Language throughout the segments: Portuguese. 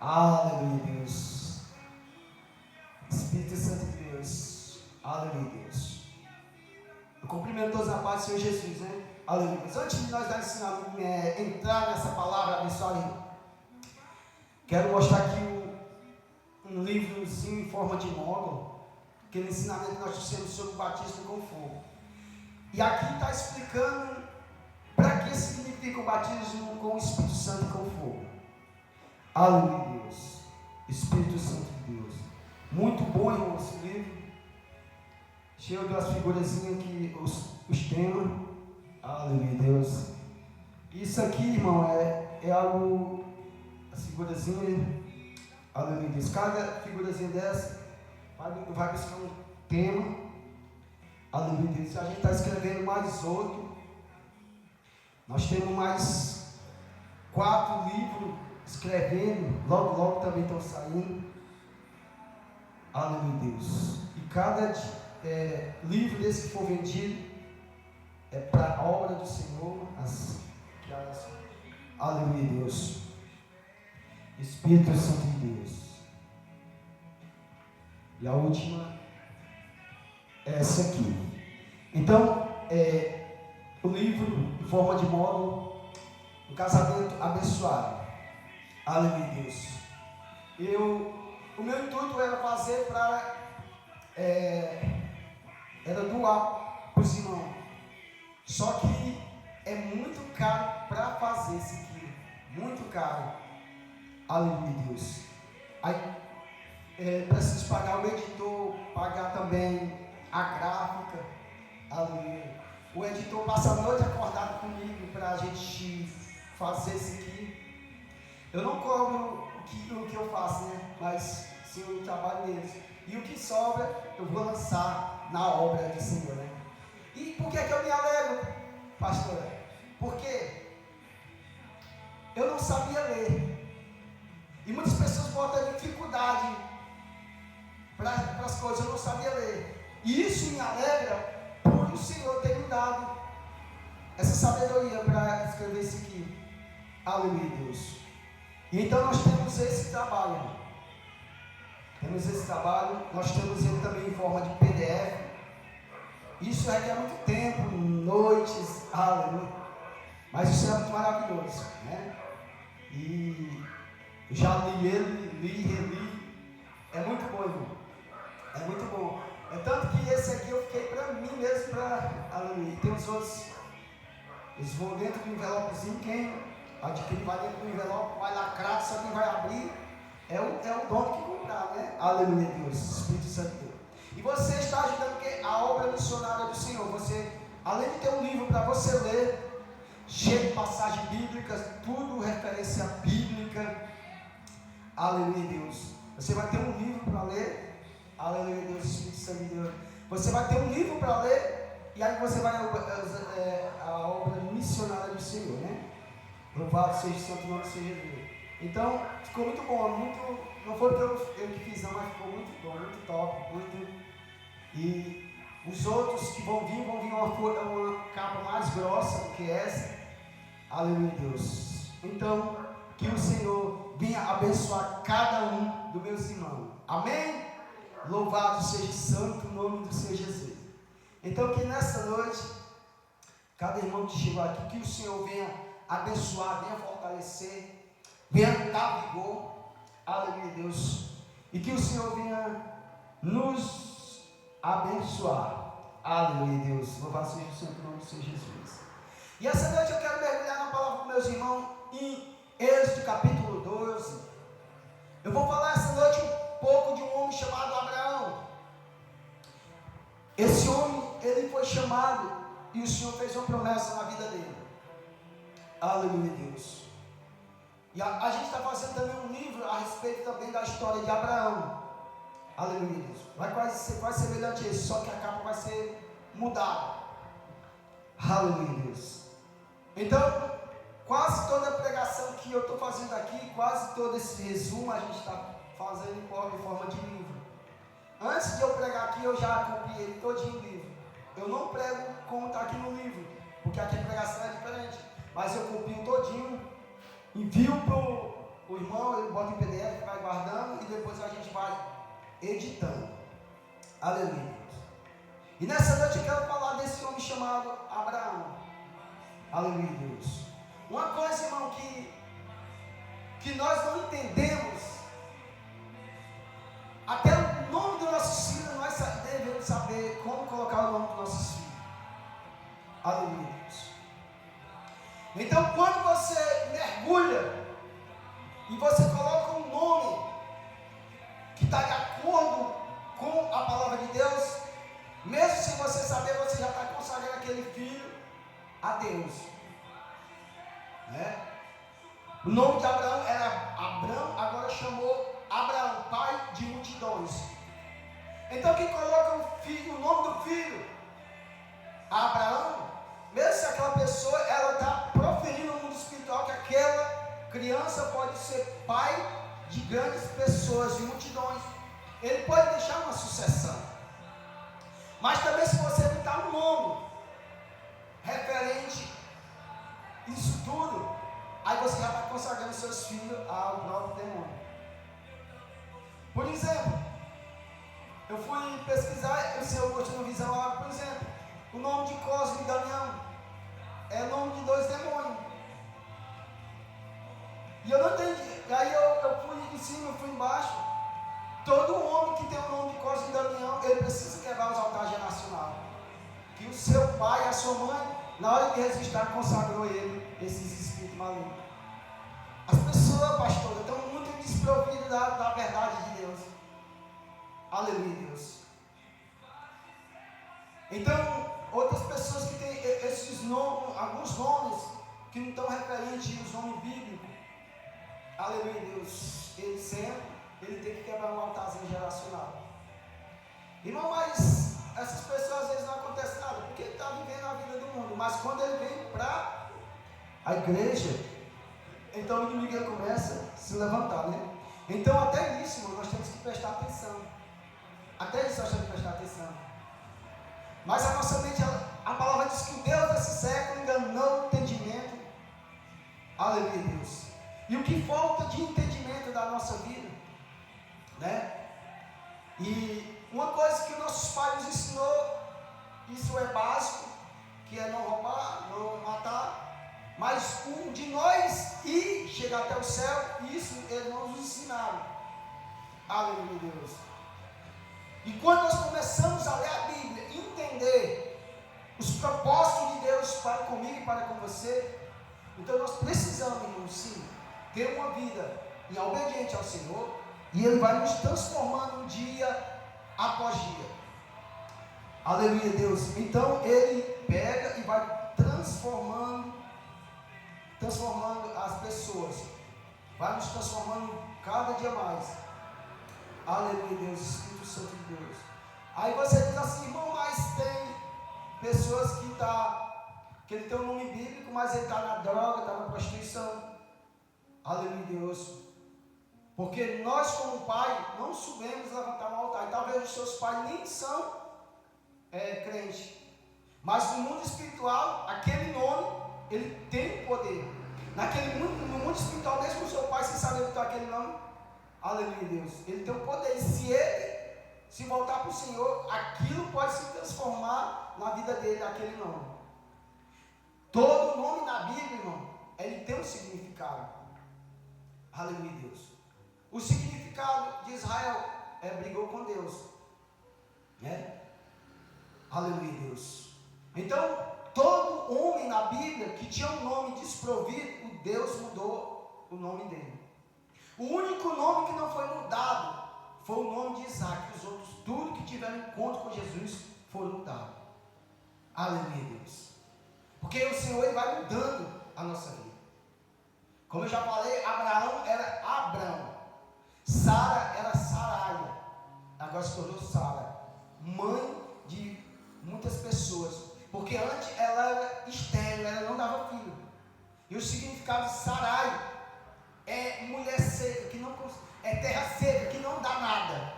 Aleluia, Deus. Espírito Santo de Deus. Aleluia, Deus. Eu cumprimento todos na paz do Senhor Jesus, né? Aleluia. Mas antes de nós entrar nessa palavra abençoada, quero mostrar aqui um livrozinho em forma de módulo, aquele ensinamento que nós trouxemos sobre o batismo com fogo. E aqui está explicando para que significa o batismo com o Espírito Santo e com fogo. Aleluia, Deus. Espírito Santo de Deus. Muito bom, irmão, esse livro. Cheio das figurazinhas aqui, os temas. Aleluia, Deus. Isso aqui, irmão, é algo, as figurazinhas. Aleluia, Deus. Cada figurazinha dessa vai buscar um tema. Aleluia, Deus. A gente está escrevendo mais outro. Nós temos mais 4 livros escrevendo. Logo também estão saindo. Aleluia, Deus. E cada livro desse que for vendido é para a obra do Senhor. Aleluia, Deus. Espírito Santo de Deus. E a última é essa aqui. Então, o livro em forma de módulo, um casamento abençoado. Aleluia, Deus. O meu intuito era fazer era doar para os irmãos. Só que é muito caro para fazer esse aqui. Muito caro. Aleluia, Deus. Aí preciso pagar o editor, pagar também a gráfica. Aleluia. O editor passa a noite acordado comigo para a gente fazer isso aqui. Eu não cobro o que eu faço, né? Mas sim o trabalho deles. E o que sobra eu vou lançar na obra do Senhor, né? E por que eu me alegro, pastora? Porque eu não sabia ler. E muitas pessoas botam dificuldade para as coisas, eu não sabia ler. E isso me alegra por o Senhor ter me dado essa sabedoria para escrever isso aqui. Aleluia, Deus. E então nós temos esse trabalho. Nós temos ele também em forma de PDF. Isso requer muito tempo, noites, aleluia. Mas isso é muito maravilhoso, né? E eu já li ele, reli. É muito bom, irmão. É muito bom. É tanto que esse aqui eu fiquei para mim mesmo, aleluia. E tem os outros, eles vão dentro do envelopezinho, quem adquire vai dentro do envelope, vai lacrado, só quem vai abrir é o dono que comprar, né? Aleluia, Deus, Espírito Santo de Deus. E você está ajudando a obra missionária do Senhor. Você, além de ter um livro para você ler, cheio de passagens bíblicas, tudo referência bíblica. Aleluia, Deus. Você vai ter um livro para ler. Aleluia, Deus, Espírito Santo de Deus. Você vai ter um livro para ler, e aí você vai a obra missionária do Senhor, né? Louvado seja o santo nome do Senhor Jesus. Então, ficou muito bom, não foi eu que fiz não, mas ficou muito bom, muito top, e os outros que vão vir uma capa mais grossa do que essa. Aleluia, Deus. Então, que o Senhor venha abençoar cada um dos meus irmãos. Amém? Louvado seja o santo nome do Senhor Jesus. Então, que nessa noite, cada irmão que chegou aqui, que o Senhor venha abençoar, venha fortalecer, venha dar vigor. Aleluia, Deus. E que o Senhor venha nos abençoar. Aleluia, Deus. Louvado seja o santo nome do Senhor Jesus. E essa noite eu quero mergulhar na palavra com meus irmãos em Êxodo capítulo 12. Eu vou falar essa noite um pouco de um homem chamado Abraão. Esse homem, ele foi chamado e o Senhor fez uma promessa na vida dele. Aleluia, Deus. E a gente está fazendo também um livro a respeito também da história de Abraão. Aleluia, Deus. Vai quase ser semelhante a esse, só que a capa vai ser mudada. Aleluia, Deus. Então, quase toda a pregação que eu estou fazendo aqui, quase todo esse resumo a gente está fazendo em forma de livro. Antes de eu pregar aqui, eu já copiei ele todinho o livro. Eu não prego como está aqui no livro, porque aqui a pregação é diferente. Mas eu copio todinho, envio para o irmão, ele bota em PDF, editando. Aleluia. E nessa noite eu quero falar desse homem chamado Abraão. Aleluia, Deus. Uma coisa, irmão, que nós não entendemos, até o nome dos nossos filhos, nós devemos saber como colocar o nome dos nossos filhos. Aleluia, Deus. Então, quando você mergulha e você coloca um nome que está de acordo com a palavra de Deus, mesmo sem você saber, você já está consagrando aquele filho a Deus. Né? O nome de Abraão era Abrão, agora chamou Abraão, pai de multidões. Então quem coloca o nome do filho Abraão, mesmo se aquela pessoa ela está proferindo no mundo espiritual que aquela criança pode ser pai de grandes pessoas, de multidões, ele pode deixar uma sucessão. Mas também se você botar um nome referente isso tudo, aí você já está consagrando seus filhos ao próprio demônio. Por exemplo, eu fui pesquisar, o Senhor mostrou uma visão lá, por exemplo, o nome de Cosme e Damião é o nome de dois demônios. E eu não entendi, aí eu fui em cima, eu fui embaixo. Todo homem que tem o nome de Cosme e Damião, ele precisa quebrar os altares geracionais. Que o seu pai e a sua mãe, na hora de registrar, consagrou ele, esses espíritos malignos. As pessoas, pastor, estão muito desprovidas da verdade de Deus. Aleluia, Deus. Então, outras pessoas que têm esses nomes, alguns nomes que não estão referentes aos nomes bíblicos. Aleluia, Deus. Ele tem que quebrar um altarzinho geracional. Irmão, mas essas pessoas às vezes não acontece nada, porque ele está vivendo a vida do mundo. Mas quando ele vem para a igreja, então o inimigo ele começa a se levantar, né? Então até isso, irmão, nós temos que prestar atenção. Até isso nós temos que prestar atenção. Mas a nossa mente, a palavra diz que o Deus desse século enganou o entendimento. Aleluia, Deus. E o que falta de entendimento da nossa vida, né? E uma coisa que nossos pais nos ensinou, isso é básico, que é não roubar, não matar, mas um de nós ir chegar até o céu, isso eles não nos ensinaram. Aleluia, Deus. E quando nós começamos a ler a Bíblia e entender os propósitos de Deus para comigo e para com você, então nós precisamos, irmão, sim, ter uma vida em obediente ao Senhor, e Ele vai nos transformando dia após dia. Aleluia, Deus. Então Ele pega e vai transformando as pessoas, vai nos transformando cada dia mais. Aleluia, Deus, Espírito Santo de Deus. Aí você diz assim, irmão, mas tem pessoas que ele tem um nome bíblico, mas ele está na droga, está na prostituição. Aleluia, Deus. Porque nós, como pai, não sabemos levantar um altar. E talvez os seus pais nem são crentes. Mas no mundo espiritual, aquele nome, ele tem poder. No mundo espiritual, mesmo o seu pai, sem saber botar aquele nome, aleluia, Deus, ele tem o poder. E se ele se voltar para o Senhor, aquilo pode se transformar na vida dele, aquele nome. Todo nome na Bíblia, irmão, ele tem um significado. Aleluia, Deus. O significado de Israel brigou com Deus, né? Aleluia, Deus. Então, todo homem na Bíblia que tinha um nome desprovido, Deus mudou o nome dele. O único nome que não foi mudado foi o nome de Isaac. Os outros, tudo que tiveram encontro com Jesus, foram mudados. Aleluia, Deus. Porque o Senhor ele vai mudando a nossa vida. Como eu já falei, Abraão era Abrão. Sara era Saraia, agora se tornou Sara, mãe de muitas pessoas, porque antes ela era estéril, ela não dava filho. E o significado de Sarai é mulher seca, é terra seca, que não dá nada.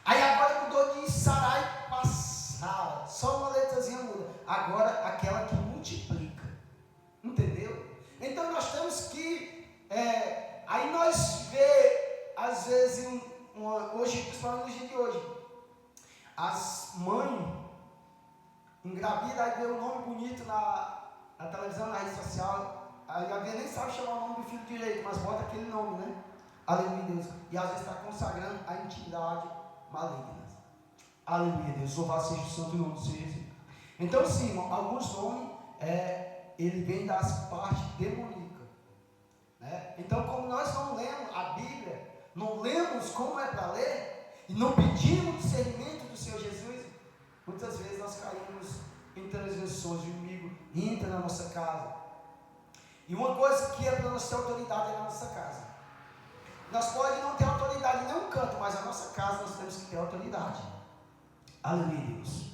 Aí agora mudou de Sarai para Sara, só uma letrazinha muda. Agora aquela que multiplica, entendeu? Então nós temos que, aí nós vê às vezes hoje, principalmente no dia de hoje, as mães engravidam, aí vê um nome bonito na televisão, na rede social, aí a mulher nem sabe chamar o nome do filho direito, mas bota aquele nome, né? Aleluia, Deus. E às vezes está consagrando a intimidade maligna. Aleluia, Deus. Louvado seja o santo nome do Senhor Jesus. Então, sim, irmão, alguns nomes, ele vem das partes demoníacas. Né? Então, como nós não lemos a Bíblia, não lemos como é para ler, e não pedimos discernimento do Senhor Jesus, muitas vezes nós caímos em transgressões, o inimigo entra na nossa casa. E uma coisa que é para nós ter autoridade é na nossa casa. Nós podemos não ter autoridade em nenhum canto, mas a nossa casa nós temos que ter autoridade. Aleluia, Deus.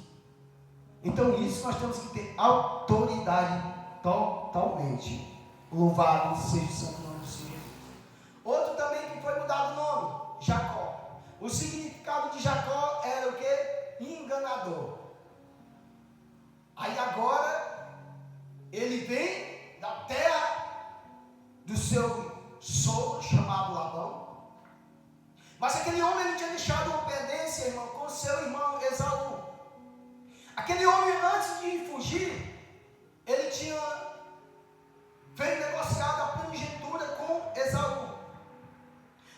Então isso nós temos que ter autoridade totalmente. Louvado seja o santo nome do Senhor Jesus. Outro também que foi mudado o nome, Jacó. O significado de Jacó era o que? Enganador. Aí agora ele vem da terra do seu sogro chamado Labão. Mas aquele homem ele tinha deixado uma pendência, irmão, com seu irmão Esaú. Aquele homem, antes de fugir, ele tinha feito negociado a primogenitura com Esaú.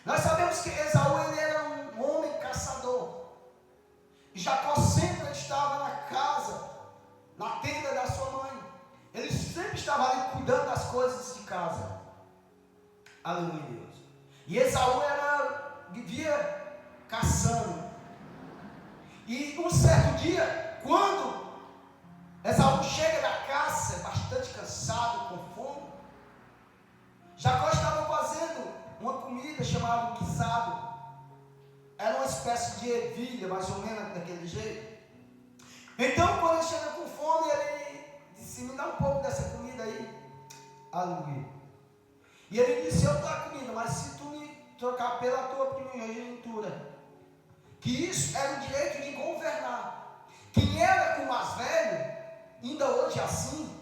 Nós sabemos que Esaú ele era um homem caçador. E Jacó sempre estava na casa, na tenda da sua mãe. Ele sempre estava ali cuidando das coisas de casa. Aleluia, Deus. E Esaú vivia caçando. E um certo dia, quando Esaú chega da caça, bastante cansado, com fome, Jacó estava fazendo uma comida chamada guisado. Era uma espécie de ervilha, mais ou menos daquele jeito. Então, quando ele chega com fome, ele disse: me dá um pouco dessa comida aí. Aleluia. E ele disse: eu dou a comida, mas se tu me trocar pela tua primogenitura, que isso era o direito de governar. Quem era o mais velho, ainda hoje assim,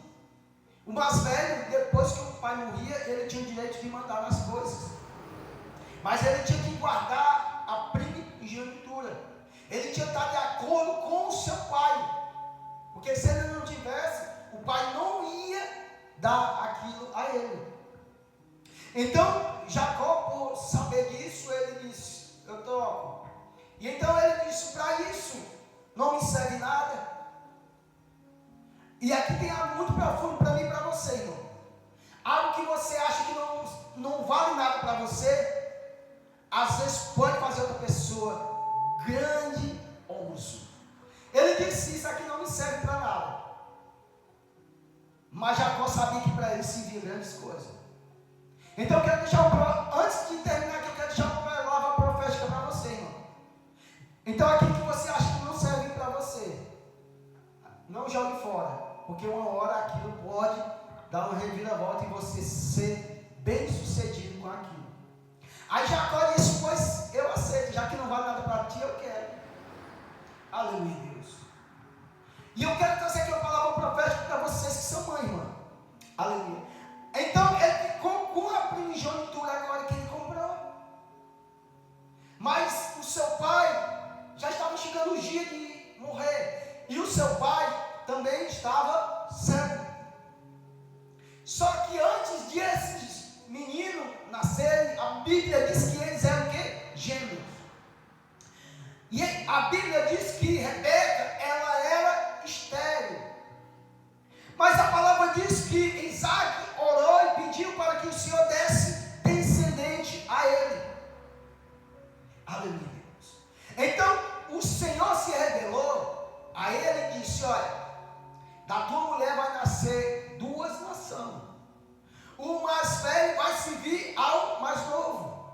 o mais velho, depois que o pai morria, ele tinha o direito de mandar nas coisas. Mas ele tinha que guardar a primogenitura. Ele tinha que estar de acordo com o seu pai. Porque se ele não tivesse, o pai não ia dar aquilo a ele. Então, Jacó, por saber disso, ele disse: eu troco. E então ele disse: para isso, não me serve nada. E aqui tem algo muito profundo para mim e para você, irmão. Algo que você acha que não vale nada para você, às vezes pode fazer outra pessoa grande uso. Ele disse: isso aqui não me serve para nada. Mas Jacó sabia que para ele servia grandes coisas. Então eu quero deixar antes de terminar aqui, eu quero deixar uma palavra profética para você, irmão. Então aquilo que você acha que não serve para você, não jogue fora, porque uma hora aquilo pode dar uma reviravolta e você ser bem sucedido com aquilo. Aí Jacó disse: pois eu aceito, já que não vale nada para ti, eu quero. Aleluia, Deus. E eu quero trazer aqui uma palavra profética para vocês que são mãe, irmão. Aleluia. Então ele ficou com a primogenitura agora que ele comprou. Mas o seu pai já estava chegando o dia de morrer. E o seu pai também estava cego. Só que antes de esses meninos nascerem, a Bíblia diz que eles eram o quê? Gêmeos. E a Bíblia diz que Rebeca, ela era estéril. Mas a palavra diz que Isaac orou e pediu para que o Senhor desse descendente a ele. Aleluia. Então o Senhor se revelou a ele e disse: olha, da tua mulher vai nascer duas nações. O mais velho vai servir ao mais novo.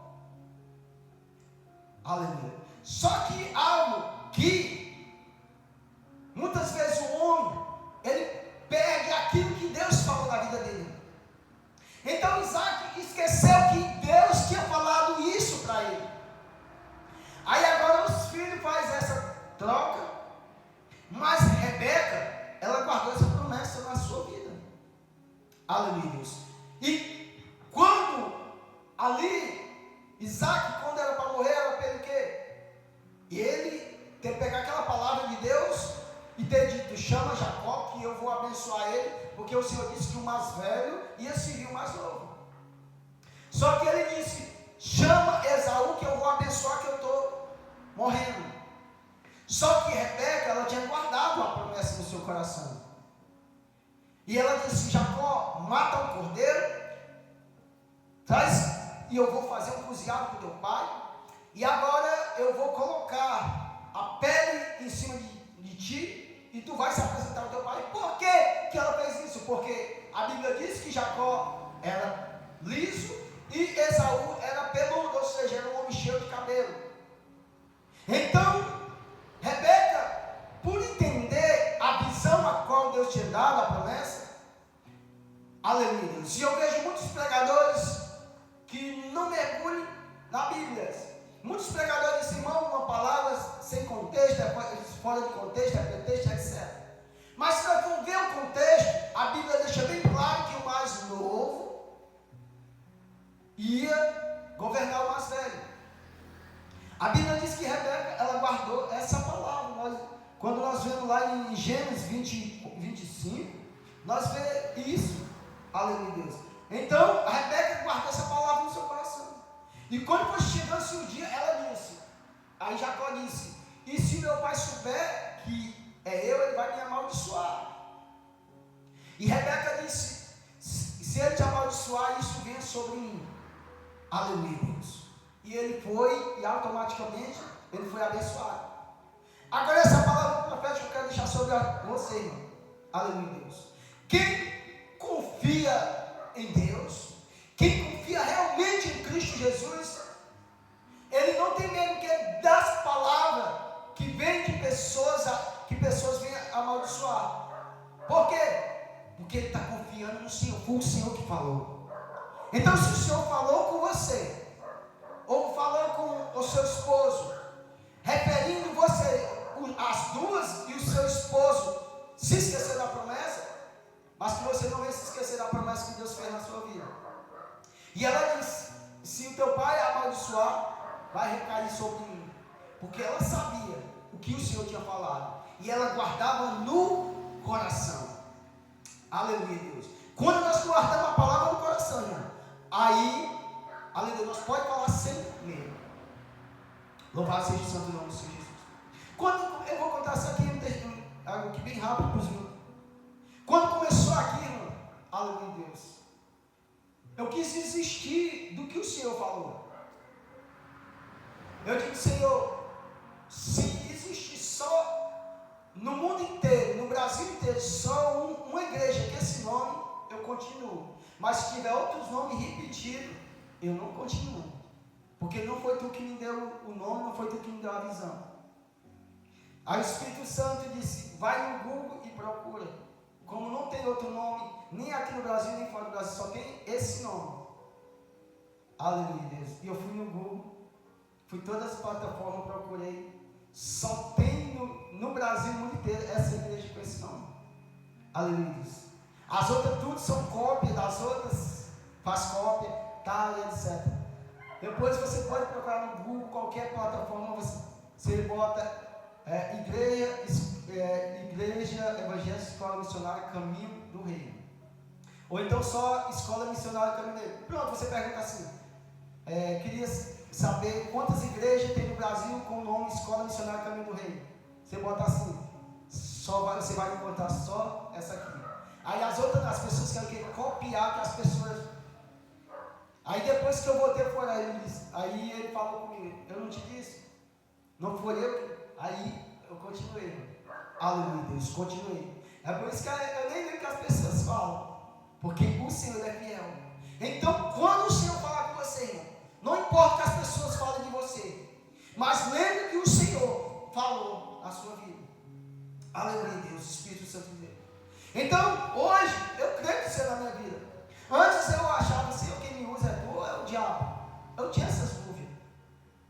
Aleluia. Só que algo que muitas vezes o homem ele perde aquilo que Deus falou na vida dele. Então Isaac esqueceu que Deus tinha falado isso para ele. Aí agora os filhos fazem essa troca, mas Rebeca, ela guardou essa promessa na sua vida. Aleluia, Deus. E quando ali Isaac, quando era para morrer, era pelo quê? abençoar ele, porque o Senhor disse que o mais velho ia servir o mais novo. Só que ele disse: chama Esaú que eu vou abençoar, que eu estou morrendo. Só que Rebeca, ela tinha guardado a promessa no seu coração. E ela disse: Jacó, mata um cordeiro, traz, e eu vou fazer um cozinhado para o teu pai. E agora eu vou colocar a pele em cima de ti, e tu vai se apresentar ao teu pai. Por que que ela fez isso? Porque a Bíblia diz que Jacó era liso e Esaú era peludo, ou seja, era um homem cheio de cabelo. Então, Rebeca, por entender a visão a qual Deus tinha dado a promessa, aleluia, e eu vejo muitos pregadores que não mergulham na Bíblia. Muitos pregadores dizem, irmão, uma palavra sem contexto, fora de contexto, é pretexto, etc. Mas se nós formos ver o contexto, a Bíblia deixa bem claro que o mais novo ia governar o mais velho. A Bíblia diz que Rebeca, ela guardou essa palavra. Quando nós vemos lá em Gênesis 25, nós vemos isso. Aleluia, Deus. Então, a Rebeca guardou essa palavra no seu coração. E quando foi chegando-se o dia, ela disse, aí Jacó disse, e se meu pai souber que é eu, ele vai me amaldiçoar. E Rebeca disse, se ele te amaldiçoar, isso vem sobre mim. Aleluia, Deus. E ele foi, e automaticamente, ele foi abençoado. Agora essa palavra profética eu quero deixar sobre você, irmão. Aleluia, Deus. Quem confia em Deus, quem confia realmente em Cristo Jesus, ele não tem medo das palavras que vêm de pessoas, que pessoas vêm amaldiçoar. Por quê? Porque ele está confiando no Senhor. Foi o Senhor que falou. Então, se o Senhor falou com você, ou falou com o seu esposo, referindo você, as duas e o seu esposo se esquecer da promessa, mas que você não vai se esquecer da promessa que Deus fez na sua vida. E ela disse, se o teu pai amaldiçoar, vai recair sobre mim. Porque ela sabia o que o Senhor tinha falado. E ela guardava no coração. Aleluia, Deus. Quando nós guardamos a palavra no coração, irmão, aí, aleluia, nós podemos falar sem medo. Louvado seja o santo nome do Senhor Jesus. Quando eu vou contar isso aqui, algo aqui bem rápido para os meus. Quando começou aqui, irmão, aleluia, Deus, eu quis desistir do que o Senhor falou. Eu disse, Senhor, se existe só no mundo inteiro, no Brasil inteiro, só uma igreja com esse nome, eu continuo. Mas se tiver outros nomes repetidos, eu não continuo. Porque não foi tu que me deu o nome, não foi tu que me deu a visão. Aí o Espírito Santo disse, vai no Google e procura. Como não tem outro nome, nem aqui no Brasil, nem fora do Brasil, só tem esse nome. Aleluia, Deus. E eu fui no Google, fui em todas as plataformas, procurei. Só tem no Brasil, no mundo inteiro, essa igreja com esse nome. Aleluia, Deus. As outras tudo são cópia das outras, faz cópia, tal, e etc. Depois você pode procurar no Google, qualquer plataforma, você bota Igreja Evangélica Escola Missionária Caminho do Reino. Ou então só Escola Missionária Caminho do Reino. Pronto, você pergunta assim, queria saber quantas igrejas tem no Brasil com o nome Escola Missionária Caminho do Reino. Você bota assim, você vai encontrar só essa aqui. Aí as pessoas querem copiar que as pessoas. Aí depois que eu voltei fora, aí ele falou comigo, eu não te disse? Não foi eu que. Aí eu continuei. Aleluia, Deus, continuei. É por isso que eu nem lembro que as pessoas falam. Porque o Senhor é fiel. Então, quando o Senhor falar com você, irmão, não importa que as pessoas falem de você, mas lembre que o Senhor falou na sua vida. Aleluia, Deus, Espírito Santo de Deus. Então, hoje, eu creio que isso é na minha vida. Antes eu achava assim, quem me usa é tu, é o diabo. Eu tinha essas dúvidas.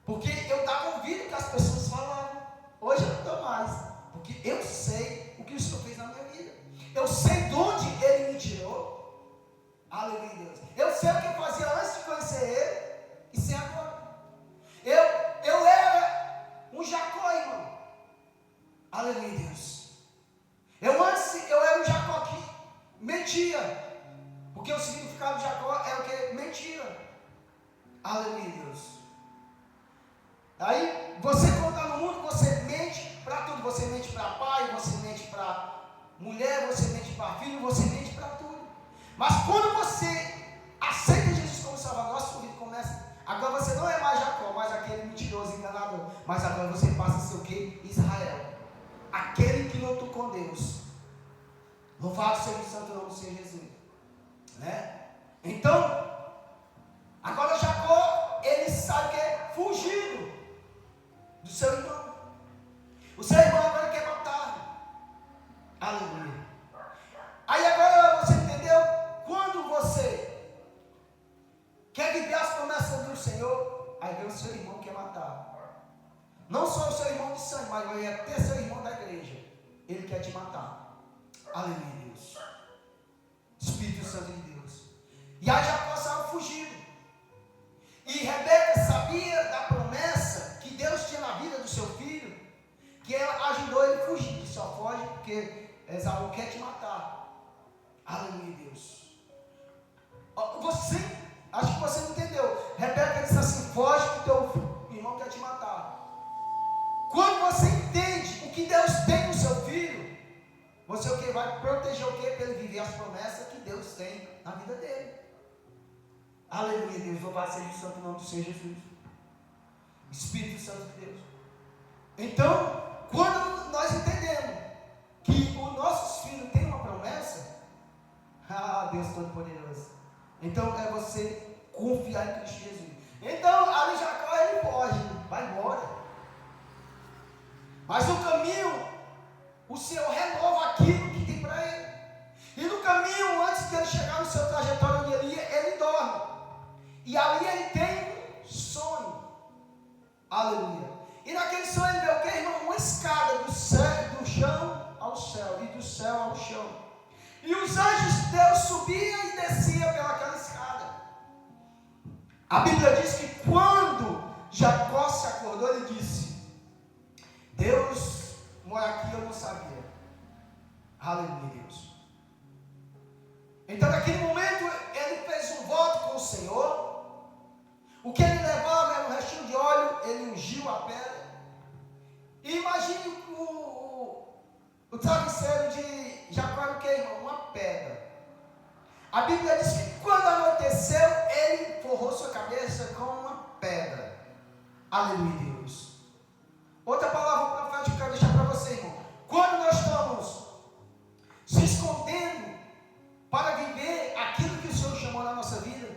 Porque eu dava ouvido que as pessoas falavam. Hoje eu não estou mais. Porque eu sei o que o Senhor fez na minha vida. Eu sei de onde Ele me tirou. Aleluia, Deus. Eu sei o que eu fazia antes de conhecer Ele e sei agora. Eu era um Jacó, irmão. Aleluia, Deus. Eu era um Jacó que Aleluia, Deus. Aí, você quando está no mundo, você mente para tudo. Você mente para pai, você mente para mulher, você mente para filho, você mente para tudo. Mas quando você aceita Jesus como Salvador, a sua vida começa. Agora você não é mais Jacó, mais aquele mentiroso, enganador. Mas agora você passa a ser o quê? Israel. Aquele que lutou com Deus. Louvado seja o santo nome do Senhor Jesus. Né? Então, agora Jacó, ele sabe que é fugido do seu irmão. O seu irmão agora quer matar. Aleluia. Aí agora você entendeu? Quando você quer viver as promessas do Senhor, aí vem o seu irmão que quer matar. Não só o seu irmão de sangue, mas vai até seu irmão da igreja. Ele quer te matar. Aleluia, Deus. Espírito Santo de Deus. E aí Jacó saiu fugido. E Rebeca sabia da promessa que Deus tinha na vida do seu filho, que ela ajudou ele a fugir. Que só foge porque Esaú quer te matar. Aleluia, Deus. Acho que você não entendeu. Rebeca disse assim: foge que teu irmão quer te matar. Quando você entende o que Deus tem no seu filho, você o que? Vai proteger o que? Para ele viver as promessas que Deus tem na vida dele. Aleluia, Deus. Louvado seja o santo nome do Senhor Jesus. Espírito Santo de Deus. Então, quando nós entendemos que os nossos filhos têm uma promessa, Deus Todo-Poderoso, então é você confiar em Cristo Jesus. Então, ali Jacó, ele foge, vai embora. Mas no caminho, o Senhor renova aquilo que tem para ele. E no caminho, antes de ele chegar no seu trajetório onde ele ia, ele dorme. E ali ele tem um sonho. Aleluia. E naquele sonho ele vê o que, irmão? Uma escada do chão ao céu e do céu ao chão. E os anjos de Deus subiam e desciam pelaquela escada. A Bíblia diz que quando Jacó se acordou, ele disse: Deus mora aqui, eu não sabia. Aleluia, Deus. Então naquele momento ele fez um voto com o Senhor. O que ele levava era um restinho de óleo, ele ungiu a pedra. E imagine o travesseiro de Jacó era o que, irmão? Uma pedra. A Bíblia diz que quando anoiteceu, ele forrou sua cabeça com uma pedra. Aleluia, Deus. Outra palavra profética que eu quero deixar para você, irmão. Quando nós estamos se escondendo para viver aquilo que o Senhor chamou na nossa vida,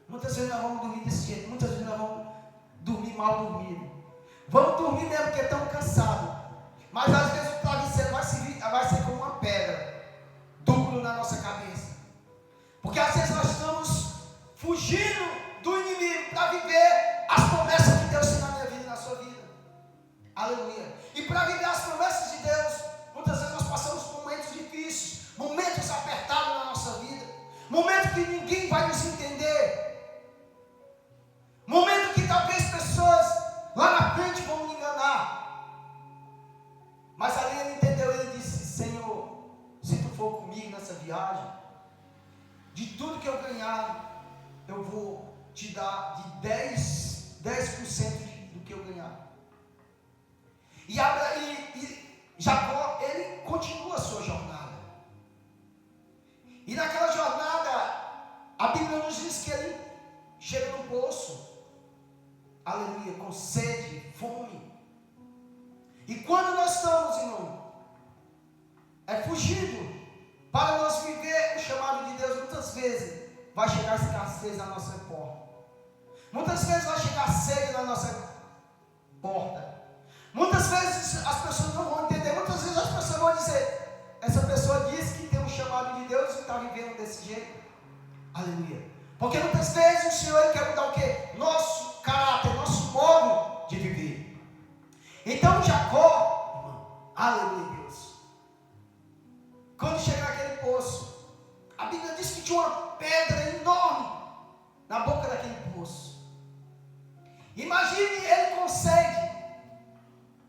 muitas vezes nós vamos dormir desse jeito, muitas vezes nós vamos dormir mal dormido. Vamos dormir mesmo porque estamos cansados. Mas às vezes o travesseiro vai ser como uma pedra, duplo na nossa cabeça. Porque às vezes nós estamos fugindo do inimigo para viver as promessas que Deus tem na minha vida e na sua vida. Aleluia. E para viver as promessas de Deus, muitas vezes nós passamos por momentos difíceis, momentos apertados na nossa vida, momentos que ninguém vai nos entender, momento que talvez pessoas lá na frente vão me enganar. Mas ali ele entendeu, ele disse: Senhor, se tu for comigo nessa viagem, de tudo que eu ganhar, eu vou te dar de 10% do que eu ganhar. E Jacó, ele continua a sua jornada. E naquela jornada, a Bíblia nos diz que ele chega no poço, aleluia, com sede, fome. E quando nós estamos, irmão, fugido para nós viver o chamado de Deus, muitas vezes vai chegar escassez na nossa porta. Muitas vezes vai chegar sede na nossa porta. Muitas vezes as pessoas não vão entender, muitas vezes as pessoas vão dizer: essa pessoa diz que tem um chamado de Deus e está vivendo desse jeito. Aleluia. Porque muitas vezes o Senhor quer mudar o quê? Nosso caráter, nosso modo de viver. Então Jacó, irmão, aleluia, Deus, quando chega naquele poço, a Bíblia diz que tinha uma pedra enorme na boca daquele poço. Imagine ele com sede,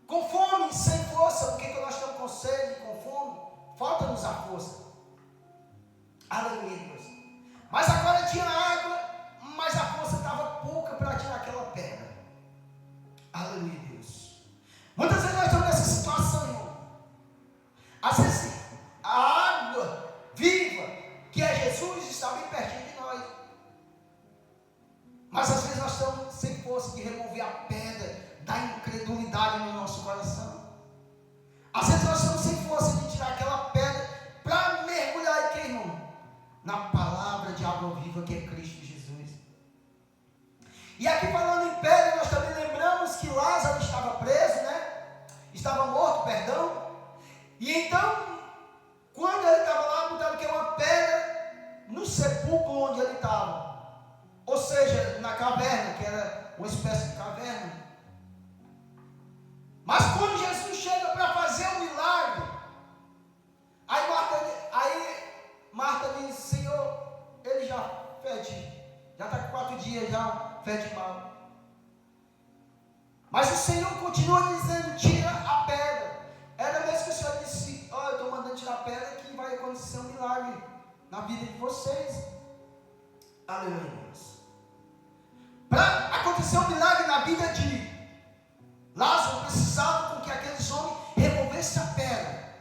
com fome, sem força. Porque quando nós estamos com sede, com fome, falta-nos a força. Aleluia, Deus. Mas agora tinha água, mas a força estava pouco. estamos sem força de remover a pedra da incredulidade no nosso coração. Às vezes nós estamos sem força de tirar aquela pedra para mergulhar em quem, irmão? Na palavra de água viva que é Cristo Jesus. E aqui falando em pedra, nós também lembramos que Lázaro estava preso, né? Estava morto, perdão. E então, quando ele estava lá, botaram que é uma pedra no sepulcro onde ele estava. Ou seja, na caverna, que era uma espécie de caverna. Mas quando Jesus chega para fazer o milagre, aí Marta diz: Senhor, ele já fede, já está com 4 dias, já fede mal. Mas o Senhor continua dizendo: tira a pedra. Era mesmo que o Senhor disse: eu estou mandando tirar a pedra, que vai acontecer um milagre na vida de vocês. Aleluia, Deus. Para acontecer um milagre na vida de Lázaro, precisava com que aqueles homens removessem a pedra,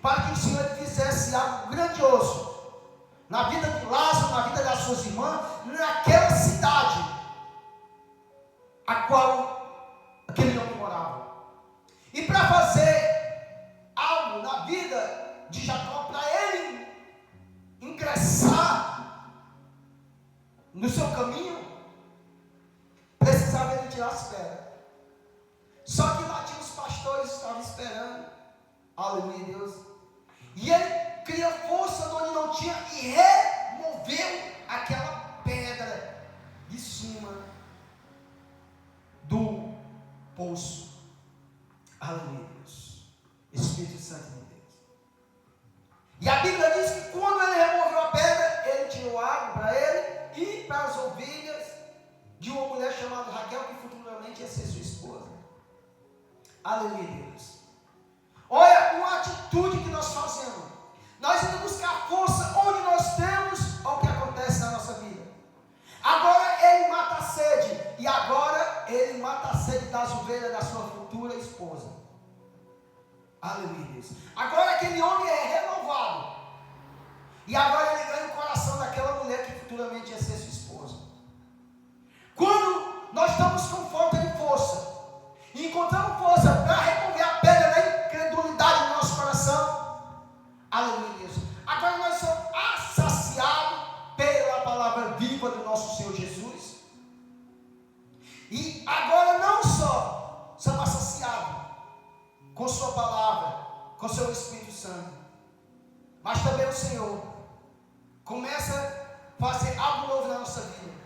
para que o Senhor fizesse algo grandioso na vida de Lázaro, na vida das suas irmãs, naquela cidade a qual aquele homem morava. E para fazer algo na vida de Jacó, para ele ingressar no seu caminho, precisava ele tirar as pedras. Só que lá tinha os pastores que estavam esperando. Aleluia, Deus. E ele cria força onde não tinha e removeu aquela pedra de cima do poço. Aleluia, Deus. Espírito Santo de Deus. E a Bíblia diz que quando ele removeu a pedra, ele tirou água para ele e para as ovelhas de uma mulher chamada Raquel, que futuramente ia ser sua esposa. Aleluia, Deus. Olha uma atitude que nós fazemos. Nós vamos buscar força onde nós temos. Olha o que acontece na nossa vida. Agora ele mata a sede. E agora ele mata a sede das ovelhas da sua futura esposa. Aleluia, Deus. Agora aquele homem é renovado. E agora ele ganha o coração daquela mulher que futuramente ia ser sua esposa. Quando nós estamos com falta de força e encontramos força para remover a pedra da incredulidade no nosso coração, aleluia, Deus. Agora nós somos assaciados pela palavra viva do nosso Senhor Jesus. E agora não só somos assaciados com sua palavra, com seu Espírito Santo, mas também o Senhor começa a fazer algo novo na nossa vida.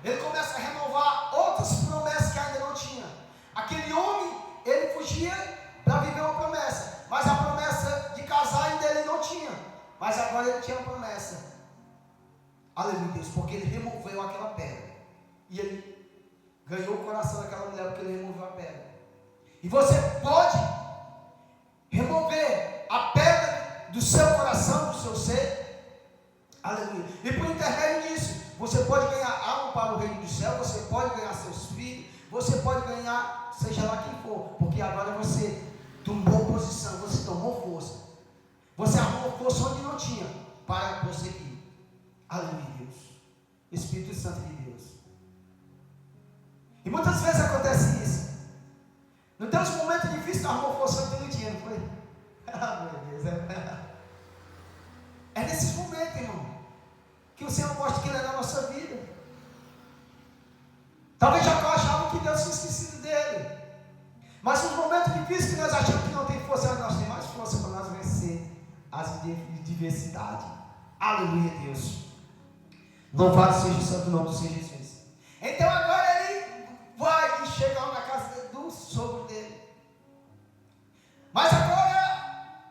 Ele começa a renovar outras promessas que ainda não tinha. Aquele homem, ele fugia para viver uma promessa, mas a promessa de casar ainda ele não tinha. Mas agora ele tinha uma promessa. Aleluia, Deus, porque ele removeu aquela pedra. E ele ganhou o coração daquela mulher porque ele removeu a pedra. E você pode remover a pedra do seu coração, do seu ser. Aleluia. E por intermédio disso, você pode ganhar algo para o reino do céu, você pode ganhar seus filhos, você pode ganhar, seja lá quem for, porque agora você tomou posição, você tomou força. Você arrumou força onde não tinha para prosseguir. Aleluia, Deus. Espírito Santo de Deus. E muitas vezes acontece isso. Não tem uns momentos difíceis que arrumou força onde não tinha, não foi? Ah, meu Deus. É nesses momentos, irmão, que o Senhor mostra que Ele é na nossa vida. Talvez Jacó achava que Deus tinha esquecido dele. Mas nos momentos difíceis que nós achamos que não tem força, nós temos mais força para nós vencer as diversidades. Aleluia, Deus. Louvado seja o santo nome do Senhor Jesus. Então agora ele vai e chega na casa do sogro dele. Mas agora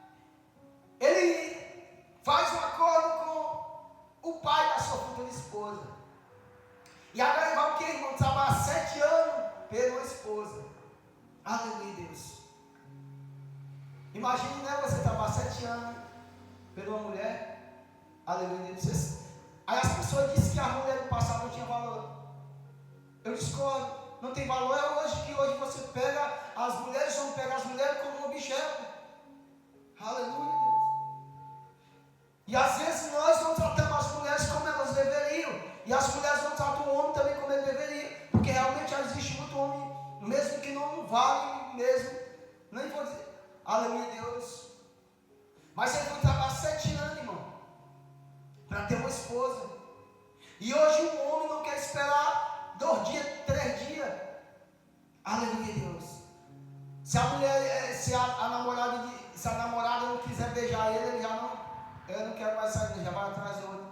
ele faz um acordo com o pai da sua futura esposa. E agora ele vai o quê, irmão? Trabalhar 7 anos pela esposa. Aleluia, Deus. Imagine, né, você trabalhar 7 anos pela uma mulher. Aleluia, Deus. Aí as pessoas dizem que a mulher do passado não tinha valor. Eu discordo. Não tem valor. É hoje que hoje você pega as mulheres, vão pegar as mulheres como um objeto. Aleluia, Deus. E às vezes nós não tratamos as mulheres como elas deveriam. E as mulheres não tratam o homem também como ele deveria. vale mesmo, nem vou dizer, aleluia Deus. Mas ele foi trabalhar 7 anos, irmão, para ter uma esposa. E hoje um homem não quer esperar 2 dias, 3 dias. Aleluia Deus. Se a mulher, se a namorada não quiser beijar ele já não, eu não quero mais sair, já vai atrás de outro.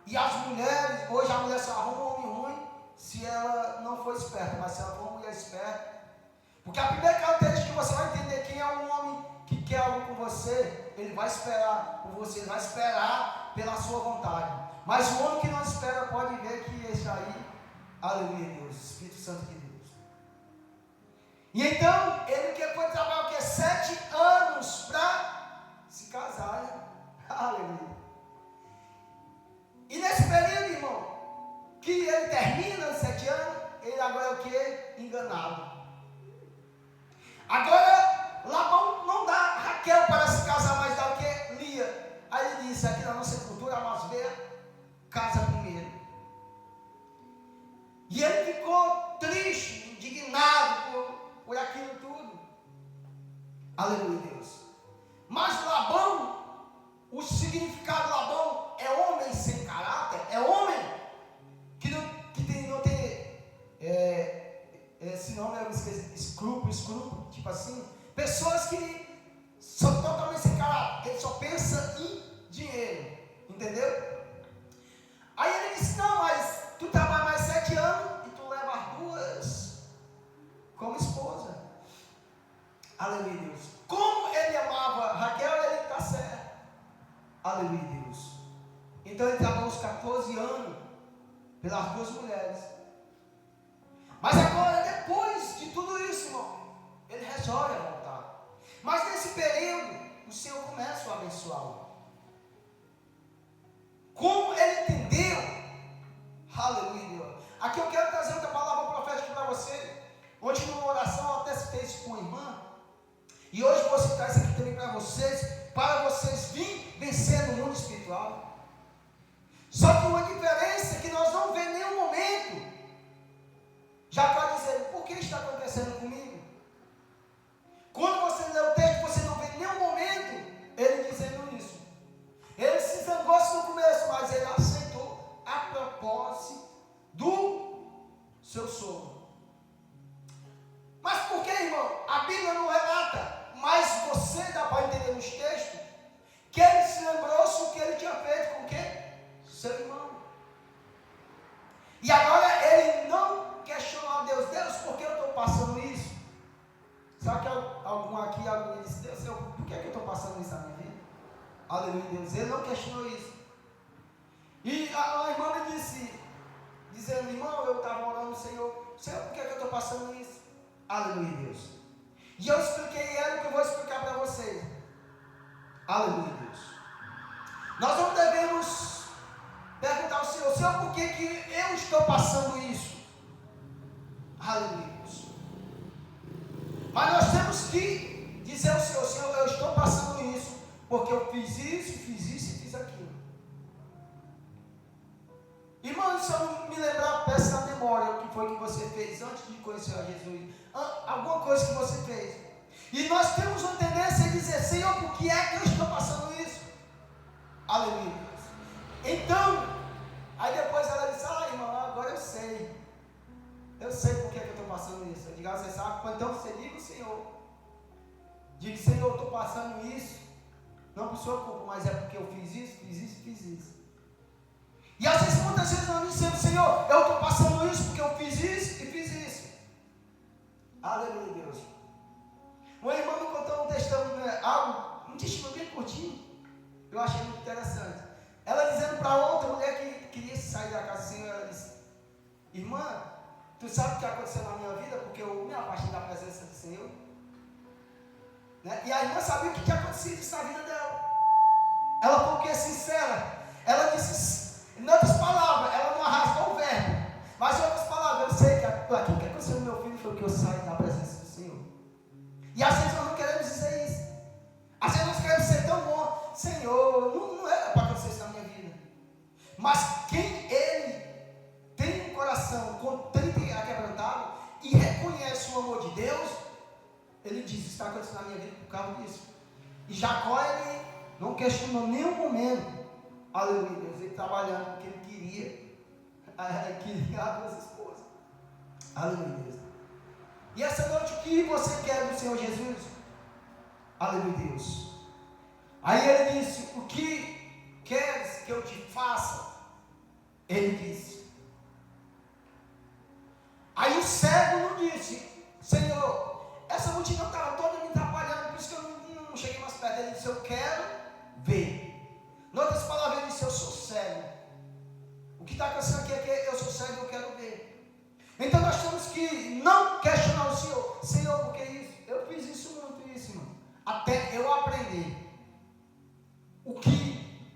E as mulheres, hoje a mulher só arruma um homem ruim se ela não for esperta, mas se ela for uma mulher esperta, porque a primeira característica que você vai entender quem é um homem que quer algo com você, ele vai esperar por você, ele vai esperar pela sua vontade. Mas o homem que não espera pode ver que esse aí, aleluia Deus, Espírito Santo de Deus. E então, ele foi trabalhar o quê? 7 anos para se casar, né? Aleluia. E nesse período, irmão, que ele termina os 7 anos, ele agora é o quê? Enganado. Agora, Labão não dá Raquel para se casar, mas dá o quê? Lia. Aí ele disse, aqui na nossa cultura, mas vê, casa primeiro. E ele ficou triste, indignado por aquilo tudo. Aleluia, Deus. Mas Labão, o significado de Labão é homem sem caráter, é homem que não tem esse nome eu esqueci, escrúpulo, tipo assim, pessoas que são totalmente sem caráter, ele só pensa em dinheiro, entendeu? Aí ele disse, não, mas tu trabalha mais 7 anos e tu leva as 2 como esposa. Aleluia, Deus. Como ele amava Raquel, ele está certo. Aleluia, Deus. Então ele trabalhou uns 14 anos pelas 2 mulheres. Mas agora, depois de tudo isso, irmão, ele resolve voltar. Mas nesse período, o Senhor começa a abençoá-lo. Como ele entendeu? Aleluia, Deus. Aqui eu quero trazer outra palavra profética para você. Ontem numa oração eu até citei isso com a irmã. E hoje vou citar isso aqui também para vocês virem vencer no mundo espiritual. Só que uma diferença é que nós não vemos em nenhum momento já está dizendo, por que está acontecendo comigo? Quando você lê o texto, você não vê em nenhum momento ele dizendo isso. Ele se zangou-se no começo, mas ele aceitou a propósito do seu sogro. Mas por que, irmão? A Bíblia não relata, mas você dá para entender nos textos que ele se lembrou-se o que ele tinha feito com quem? Seu irmão. E agora ele não questionou a Deus, Deus, por que eu estou passando isso? Sabe que alguém disse, Deus, por que eu estou passando isso na minha vida? Aleluia, Deus. Ele não questionou isso. E a irmã me disse, dizendo, irmão, eu estava orando, Senhor, por que eu estou passando isso? Aleluia, Deus. E eu expliquei ela o que eu vou explicar para vocês. Aleluia, Deus. Nós não devemos perguntar ao Senhor, por que eu estou passando isso? Aleluia, Deus. Mas nós temos que dizer ao Senhor, eu estou passando isso, porque eu fiz isso e fiz aquilo. Irmão, se eu não me lembrar, peça na memória o que foi que você fez antes de conhecer a Jesus. Alguma coisa que você fez. E nós temos uma tendência de dizer, Senhor, por que é que eu estou passando isso? Aleluia, Deus. Então, aí depois ela disse, irmão, agora eu sei. Eu sei por que eu estou passando isso. Eu digo, você sabe? Então você diga o Senhor. Diga, Senhor, eu estou passando isso. Não por sua culpa, mas é porque eu fiz isso. E às vezes, muitas vezes nós dizemos, Senhor, eu estou passando isso porque eu fiz isso e fiz isso. Aleluia, Deus. Uma irmã me contou um testemunho, um testemunho bem curtinho. Eu achei muito interessante. Ela dizendo para outra mulher que queria sair da casa do Senhor, ela disse, irmã, tu sabe o que aconteceu na minha vida porque eu me afastei da presença do Senhor? Né? E a irmã sabia o que tinha acontecido isso na vida dela. Ela foi o que? Sincera. Ela disse, em outras palavras, ela não arrastou o verbo, mas em outras palavras, eu sei que aquilo que aconteceu no meu filho foi que eu saí da presença do Senhor. E às vezes nós não queremos dizer isso. Às vezes nós queremos ser tão bom, Senhor, não era para acontecer isso na minha vida. Mas quem ele tem um coração contrito e quebrantado e reconhece o amor de Deus, ele diz, está acontecendo na minha vida por causa disso. E Jacó, ele não questionou nenhum momento, aleluia, Deus, ele trabalhando porque ele queria a duas esposas. Aleluia, Deus. E essa noite, o que você quer do Senhor Jesus? Aleluia, Deus. Aí ele disse, o que queres que eu te faça? Ele disse. Aí o cego não disse, Senhor, essa multidão estava toda me atrapalhando, por isso que eu não cheguei mais perto. Ele disse, eu quero ver. Em outras palavras, ele disse, eu sou cego. O que está acontecendo aqui é que eu sou cego e eu quero ver. Então nós temos que não questionar o Senhor. Senhor, por que isso? Eu fiz isso muito, irmão. Até eu aprender. O que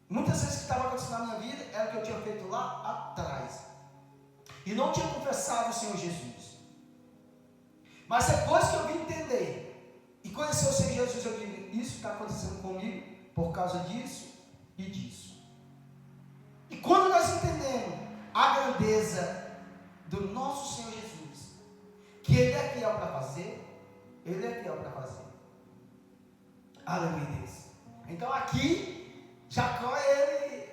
muitas vezes que estava acontecendo na minha vida era o que eu tinha feito lá atrás. E não tinha confessado o Senhor Jesus. Mas depois que eu vim entender e conhecer o Senhor Jesus, eu digo, isso está acontecendo comigo por causa disso e disso. E quando nós entendemos a grandeza do nosso Senhor Jesus, que Ele é fiel para fazer, Ele é fiel para fazer. Aleluia, Deus. Então aqui, Jacó, ele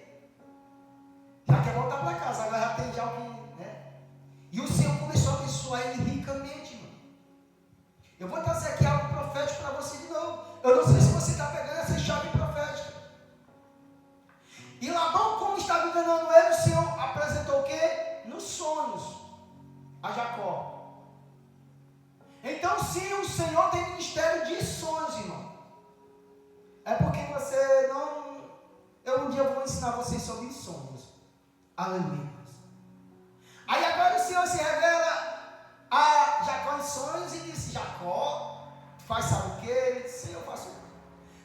já quer voltar para casa, agora já tem já alguém, né? E o Senhor começou a abençoar ele ricamente, mano. Eu vou trazer aqui algo profético para você de novo. Eu não sei se você está pegando essa chave profética. E Labão, como estava enganando ele, o Senhor apresentou o quê? Nos sonhos a Jacó. Então, sim, o Senhor tem ministério de sonhos, irmão. É porque você não... Eu um dia vou ensinar vocês sobre sonhos. Aleluia. Aí agora o Senhor se revela a Jacó em sonhos e disse, Jacó, tu faz sabe o que? Ele disse, sim, eu faço.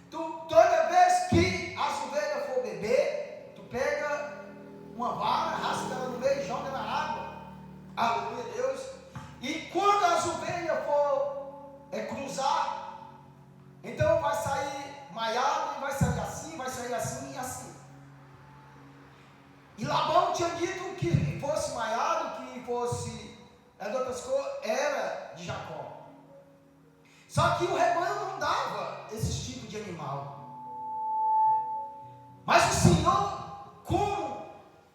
Toda vez que as ovelhas for beber, tu pega uma vara, rasga ela no meio e joga na água. Aleluia, Deus. E quando as ovelhas for cruzar, então vai sair maiado, e vai sair assim e assim. E Labão tinha dito que fosse maiado, que fosse de outras coisas, era de Jacó. Só que o rebanho não dava esse tipo de animal. Mas o Senhor, como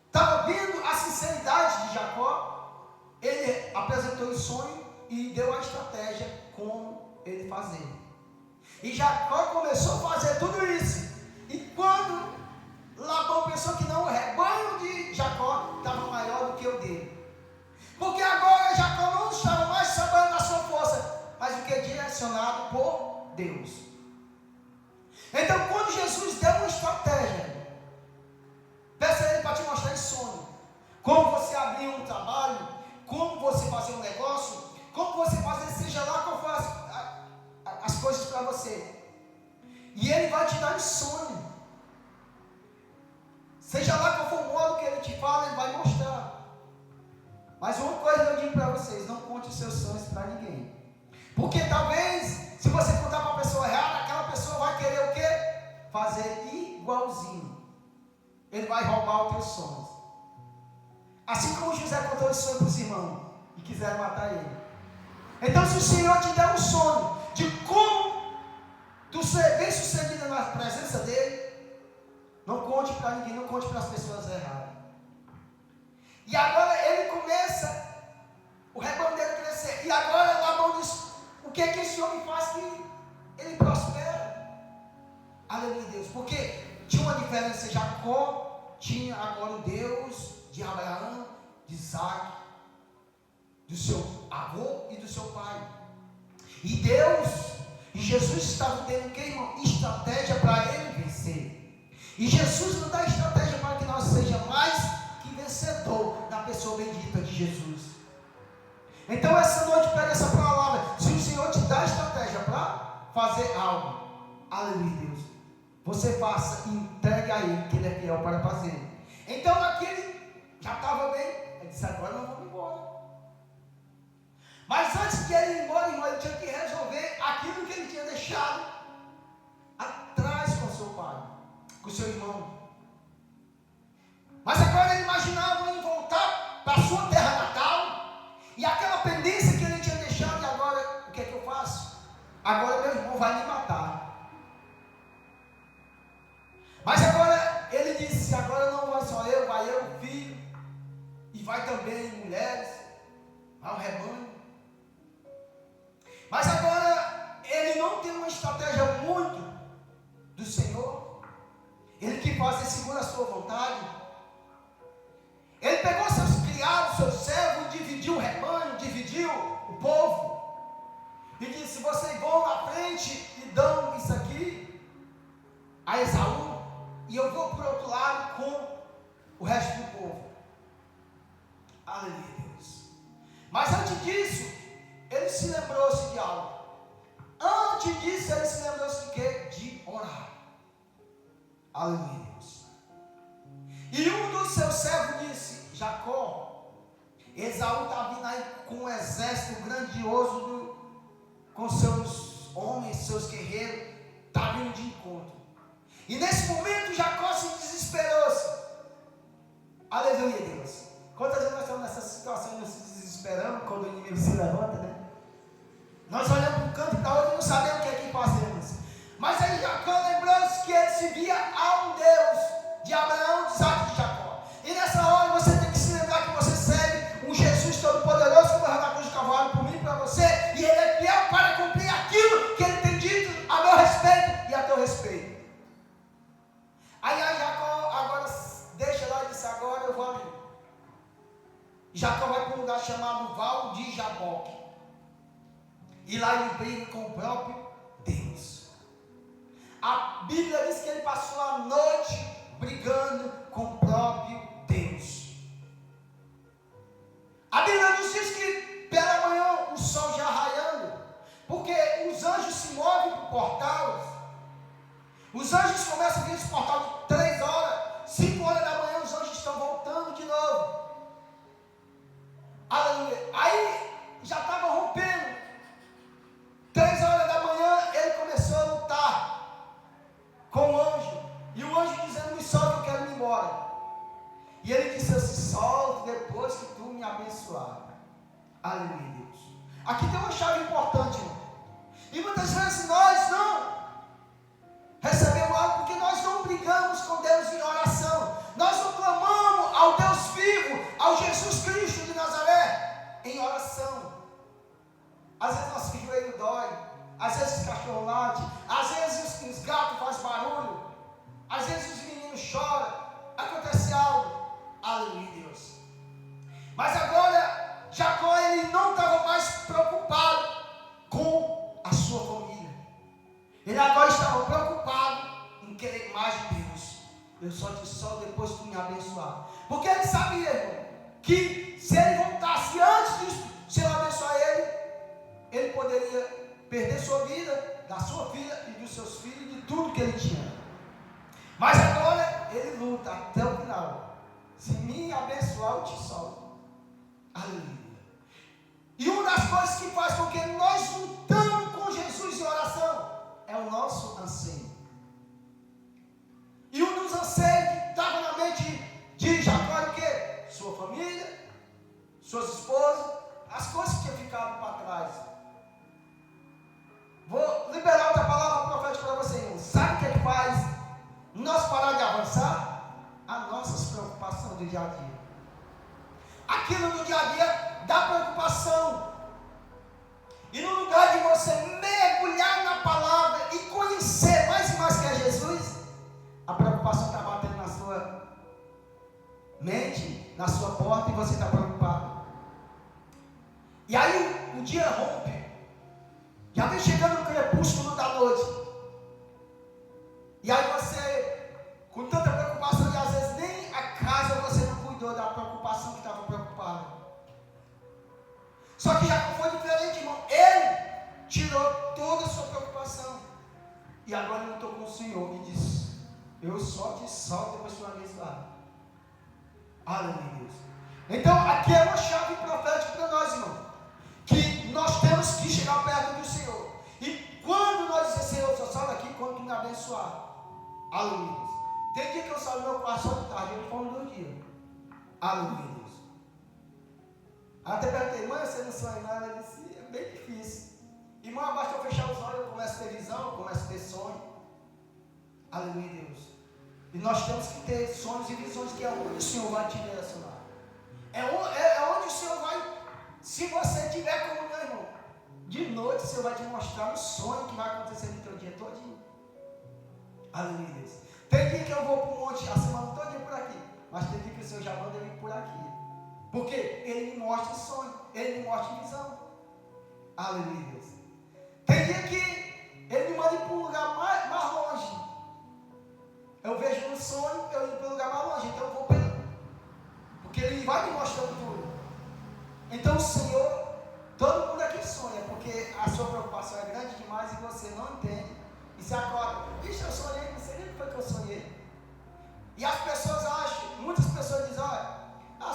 estava vendo a sinceridade de Jacó, ele apresentou o sonho e deu a estratégia como ele fazer. E Jacó começou a fazer tudo isso. E quando Labão pensou que não, o rebanho de Jacó estava maior do que o dele. Porque agora Jacó não estava mais trabalhando na sua força, mas o que é direcionado por Deus. Então, quando Jesus deu uma estratégia, peça a Ele para te mostrar em sonho. Como você abrir um trabalho, como você fazer um negócio, como você fazer, seja lá qual for as coisas para você. E Ele vai te dar em sonho. Seja lá qual for o modo que Ele te fala, Ele vai mostrar. Mas uma coisa eu digo para vocês, não conte os seus sonhos para ninguém. Porque talvez, se você contar para a pessoa errada, aquela pessoa vai querer o quê? Fazer igualzinho. Ele vai roubar os teus sonhos. Assim como José contou esse sonho para os irmãos e quiseram matar ele. Então, se o Senhor te der um sonho de como tu ser bem sucedido na presença dele, não conte para ninguém, não conte para as pessoas erradas. E agora ele começa, o rebanho dele crescer. E agora Labão diz, o que é que esse homem faz que ele prospera? Aleluia, Deus. Porque tinha uma diferença. Jacó tinha agora o Deus de Abraão, de Isaac, do seu avô e do seu pai. E Deus e Jesus estavam tendo, que irmão? Estratégia para ele vencer. E Jesus não dá estratégia para que nós sejamos mais que vencedor na pessoa bendita de Jesus. Então essa noite pega essa palavra. Se o Senhor te dá estratégia para fazer algo, aleluia, Deus, você faça e entregue a Ele, que Ele é fiel para fazer. Então aquele já estava bem, ele disse, agora nós vamos embora. Mas antes de ele ir embora, irmão, ele tinha que resolver aquilo que ele tinha deixado atrás com seu pai, com seu irmão. Mas agora ele imaginava em voltar para a sua terra natal, e aquela pendência que ele tinha deixado, e agora vontade. Ele pegou seus criados, seus servos, dividiu o rebanho, dividiu o povo. E disse: vocês vão na frente e dão isso aqui a Esaú, e eu vou para o outro lado com o resto do povo. Aleluia, Deus. Mas antes disso, ele se lembrou-se de algo. Antes disso, ele se lembrou-se de quê? De orar. Aleluia, Deus. E um dos seus servos disse: Jacó, Esaú está vindo aí com um exército grandioso, com seus homens, seus guerreiros, está vindo de encontro. E nesse momento Jacó se desesperou-se. Aleluia, Deus. Quantas vezes nós estamos nessa situação e nos desesperamos quando o inimigo se levanta, né? Nós olhamos para um canto e para outro e não sabemos o que é que fazemos. Mas aí Jacó lembrou-se que ele se via a um Deus de Abraão, de Isaac e de Jacó. E nessa hora você tem que se lembrar que você serve um Jesus Todo-Poderoso que morreu na cruz do Calvário por mim e para você. E ele é fiel para cumprir aquilo que ele tem dito a meu respeito e a teu respeito. Aí Jacó agora deixa lá e disse: agora eu vou ali. Jacó vai para um lugar chamado Val de Jaboque. E lá ele briga com o próprio Deus. A Bíblia diz que ele passou a noite brigando com o próprio Deus. A Bíblia nos diz que pela manhã o sol já raiando, porque os anjos se movem para o portal. Os anjos começam a vir esse portal de 3 horas, 5 horas da manhã os anjos estão voltando de novo. Aleluia. Aí já estava rompendo. 3 horas da manhã ele começou a lutar com o anjo. E o anjo dizendo: me solta, eu quero ir embora. E ele disse: eu se solto depois que tu me abençoar. Aleluia, Deus. Aqui tem uma chave importante, irmão. E muitas vezes nós não recebemos algo porque nós não brigamos com Deus em oração. Nós não clamamos ao Deus vivo, ao Jesus Cristo de Nazaré, em oração. Às vezes nosso joelho dói, às vezes os cachorros latem, às vezes os gatos fazem barulho, às vezes os meninos choram, acontece algo. Aleluia, Deus. Mas agora Jacó, ele não estava mais preocupado com a sua família. Ele agora estava preocupado em querer mais de Deus. Eu só te solto depois que tu me abençoar. Porque ele sabia, irmão, que se ele voltasse antes disso, se eu abençoar ele poderia perder sua vida, da sua filha e dos seus filhos, de tudo que ele tinha. Mas agora ele luta até o final. Se me abençoar, eu te solto. Aleluia. E uma das coisas que faz com que nós lutamos com Jesus em oração é o nosso anseio. E um dos anseios que estava na mente de Jacó era o quê? Sua família, suas esposas, as coisas que tinham ficado para trás. Vou liberar outra palavra profética para você, irmão. Sabe o que é que faz nós parar de avançar? As nossas preocupações do dia a dia. Aquilo no dia a dia dá preocupação. E no lugar de você mergulhar na palavra e conhecer mais e mais quem é Jesus, a preocupação está batendo na sua mente, na sua porta, e você está preocupado. E aí o dia rompe. Já vem chegando o crepúsculo da noite. E aí você, com tanta preocupação, e às vezes nem a casa você não cuidou da preocupação que estava preocupado. Só que já foi diferente, irmão. Ele tirou toda a sua preocupação. E agora ele lutou com o Senhor e disse: eu só te salvo depois de uma vez lá. Aleluia, Deus. Então aqui é uma chave profética para nós, irmão. Que nós temos que chegar perto do Senhor. E quando nós dizemos: Senhor, só salve aqui quando tu me abençoar. Aleluia, Deus. Tem dia que eu salvo meu quarto só de tarde, eu falo 2 dias. Aleluia, Deus. Até perguntei: mãe, você não sonha nada? Ela disse: é bem difícil. Irmão, basta eu fechar os olhos, eu começo a ter visão, eu começo a ter sonho. Aleluia, Deus. E nós temos que ter sonhos e visões, que é onde o Senhor vai te direcionar. É onde o Senhor vai. Se você tiver comunhão, irmão, de noite o Senhor vai te mostrar um sonho que vai acontecer no teu dia todinho. Aleluia, Deus. Tem dia que eu vou para o monte a semana toda por aqui, mas tem dia que o Senhor já manda eu ir por aqui. Porque Ele me mostra sonho, Ele me mostra visão. Aleluia, Deus. Tem dia que Ele me manda ir para um lugar mais longe. Eu vejo no sonho, eu indo para um lugar mais longe, então eu vou para Ele. Porque Ele vai me mostrando tudo. Então o Senhor, todo mundo aqui sonha, porque a sua preocupação é grande demais e você não entende. E se acorda, bicho, eu sonhei, não sei nem o que foi que eu sonhei. E as pessoas acham, muitas pessoas dizem, olha,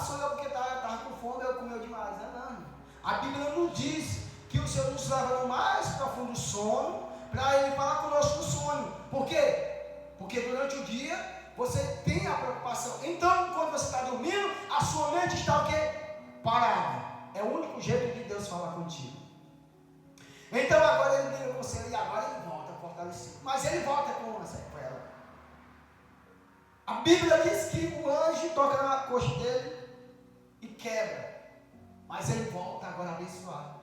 sonhou porque estava com fome, eu comeu demais. Não. A Bíblia nos diz que o Senhor nos leva no mais profundo sono, para Ele falar conosco no sonho. Por quê? Porque durante o dia você tem a preocupação. Então, quando você está dormindo, a sua mente está o quê? Parada. É o único jeito de Deus falar contigo. Então agora Ele briga com você e agora Ele volta fortalecido. Mas Ele volta com uma sequela. A Bíblia diz que o anjo toca na coxa dele e quebra. Mas ele volta agora abençoado.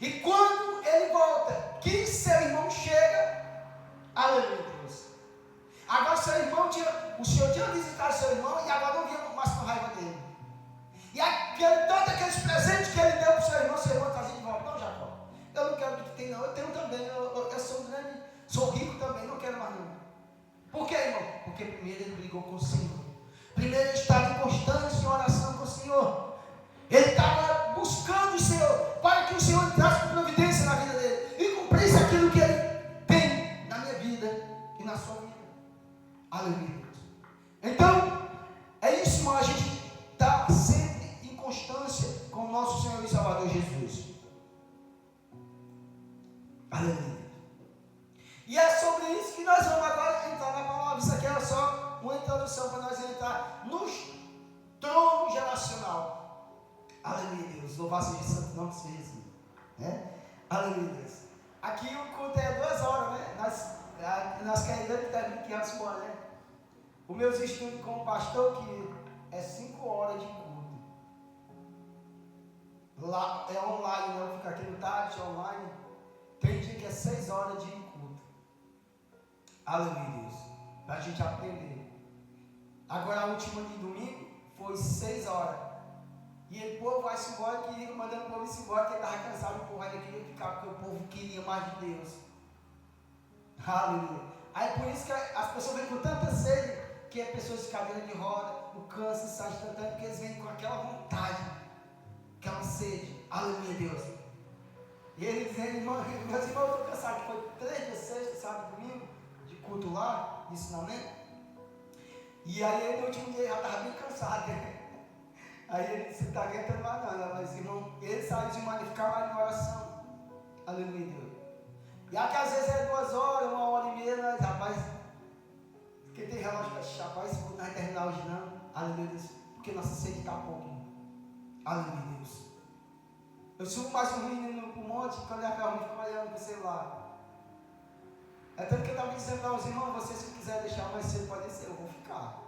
E quando ele volta, que seu irmão chega, aleluia, Deus. Agora seu irmão o Senhor tinha visitado seu irmão e agora não vinha mais com raiva dele. E todos aqueles presentes que ele deu para o seu irmão trazia de volta. Não, Jacó, eu não quero o que tem não, eu tenho também, eu sou grande, sou rico também, não quero mais não. Por quê, irmão? Porque primeiro ele brigou com o Senhor. Primeiro ele estava em constância em oração com o Senhor. Ele estava buscando o Senhor, para que o Senhor entrasse com providência na vida dele e cumprisse aquilo que ele tem na minha vida e na sua vida. Aleluia. Então, é isso, irmão. A gente está sempre em constância com o nosso Senhor e Salvador Jesus. Aleluia. E é sobre isso que nós vamos agora entrar na palavra. Isso aqui era só uma introdução para nós entrar no trono geracional. Aleluia, Deus. Louvado seja o santo nome de Jesus. Né? Aleluia, Deus. Aqui o culto é 2 horas, né? Nós queremos que termine 500 embora, né? Os meus estudos com o pastor, que é 5 horas de culto. Lá é online, né? Eu fico aqui no tarde, online. Tem dia que é 6 horas de culto. Aleluia, Deus. Para a gente aprender. Agora a última de domingo foi 6 horas. E ele, povo, vai-se embora, que mandando o povo se embora, que ele estava cansado, o povo ainda queria ficar, porque o povo queria mais de Deus. Aleluia. Aí por isso que as pessoas vêm com tanta sede, que é pessoas de cadeira de roda, o câncer sai instantâneo, porque eles vêm com aquela vontade, aquela sede. Aleluia, Deus. E ele dizendo, meus irmãos, eu estou cansado, que foi 3 dias, sexta, sábado, domingo, de culto lá, de ensinamento. E aí no último dia ele já estava bem cansado, né? Aí ele disse, não está aguentando mais não, mas irmão, ele saiu de magnificar mais na oração. Aleluia, Deus. E aqui às vezes é 2 horas, 1 hora e meia, mas rapaz, quem tem relógio para xixi, rapaz, não vai terminar hoje não. Aleluia, Deus. Porque nossa sede está pouco. Aleluia, Deus. Eu subo mais um menino para o monte, quando ele acaba, fica olhando para o celular. É tanto que eu estava dizendo para os irmãos, você se quiser deixar mais cedo, pode descer, eu vou ficar.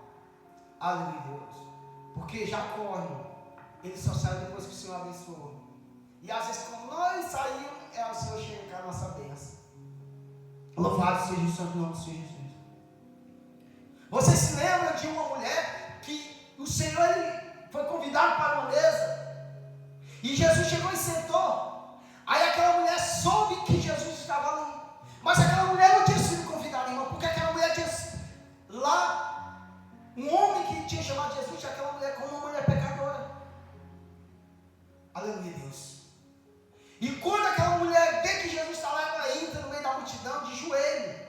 Aleluia, Deus. Porque Jacó, irmão, ele só sai depois que o Senhor abençoou. E às vezes, quando nós saímos, é o Senhor chega com a nossa bênção. Louvado seja o santo nome do Senhor Jesus. Você se lembra de uma mulher que o Senhor ele foi convidado para uma mesa? E Jesus chegou e sentou. Aí aquela mulher soube que Jesus estava ali. Mas aquela mulher não tinha sido convidada, irmão, porque aquela mulher tinha lá. Um homem que tinha chamado Jesus, aquela mulher como uma mulher pecadora. Aleluia, Deus. E quando aquela mulher vê que Jesus está lá, ela entra no meio da multidão de joelho.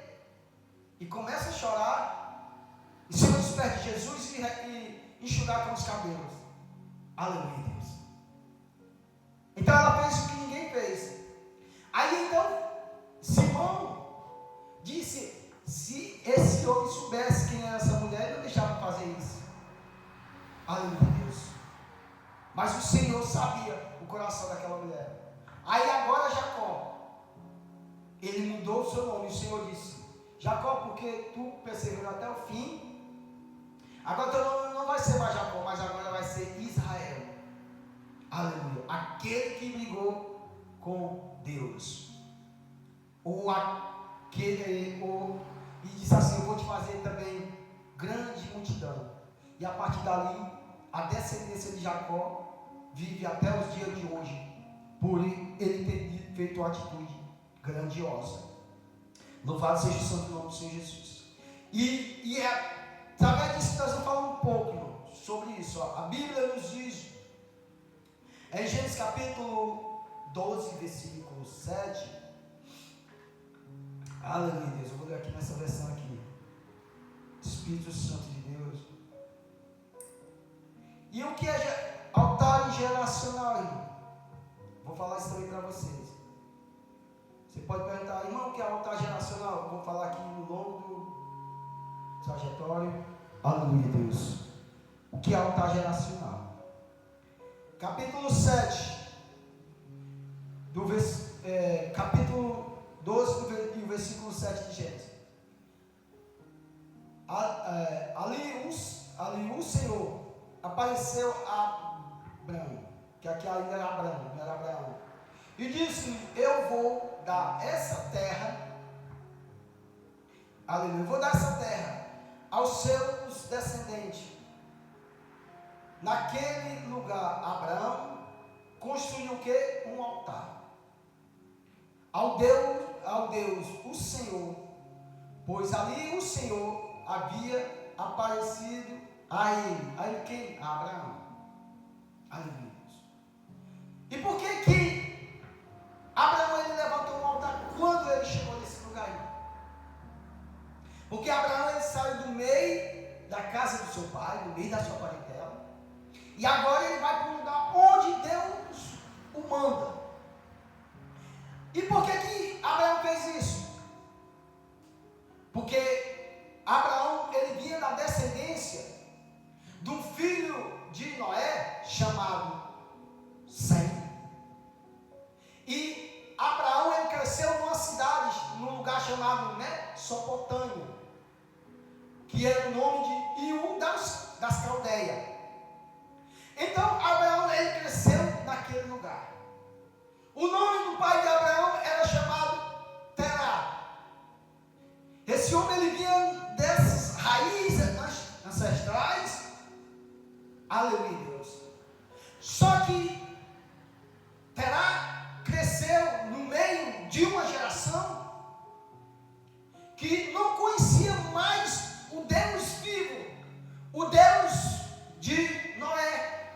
E começa a chorar em cima dos pés de Jesus e enxugar com os cabelos. Aleluia, Deus. Então ela fez o que ninguém fez. Aí então, Simão disse, se esse homem soubesse quem era essa mulher, ele não deixava fazer isso. Aleluia, Deus. Mas o Senhor sabia o coração daquela mulher. Aí agora Jacó, ele mudou o seu nome. O Senhor disse, Jacó, porque tu perseverou até o fim, agora teu nome não vai ser mais Jacó, mas agora vai ser Israel. Aleluia. Aquele que brigou com Deus. Ou e disse assim: eu vou te fazer também grande multidão. E a partir dali, a descendência de Jacó vive até os dias de hoje, por ele ter feito uma atitude grandiosa. Louvado seja o santo nome do Senhor Jesus. E através disso nós vamos falar um pouco, irmão, sobre isso. A Bíblia nos diz, em Gênesis capítulo 12, versículo 7. Aleluia, Deus. Eu vou ler aqui nessa versão aqui. Espírito Santo de Deus. E o que é altar geracional, irmão? Vou falar isso também para vocês. Você pode perguntar: irmão, o que é altar geracional? Eu vou falar aqui no longo do trajetório. Aleluia, Deus. O que é altar geracional? Capítulo 7, capítulo 12, do versículo 7 de Gênesis. Ali o Senhor apareceu a Abraão, que aqui ainda era Abraão, não era Abraão, e disse: eu vou dar essa terra, aleluia, eu vou dar essa terra aos seus descendentes. Naquele lugar, Abraão construiu o que? Um altar ao Deus, o Senhor, pois ali o Senhor havia aparecido a ele. A ele quem? A Abraão. Aleluia. E por que Abraão ele levantou um altar quando ele chegou nesse lugar? Porque Abraão ele saiu do meio da casa do seu pai, do meio da sua parentela, e agora ele vai para um lugar onde Deus o manda. E por que Abraão fez isso? Porque Abraão ele vinha da descendência do filho de Noé chamado Sem. E Abraão ele cresceu numa cidade, num lugar chamado Mesopotâmia, que era o nome de Iú das Caldeias. Então Abraão ele cresceu naquele lugar. O nome do pai de Abraão era chamado Terá. Esse homem ele vinha dessas raízes ancestrais. Aleluia, Deus. Só que Terá cresceu no meio de uma geração que não conhecia mais o Deus vivo, o Deus de Noé.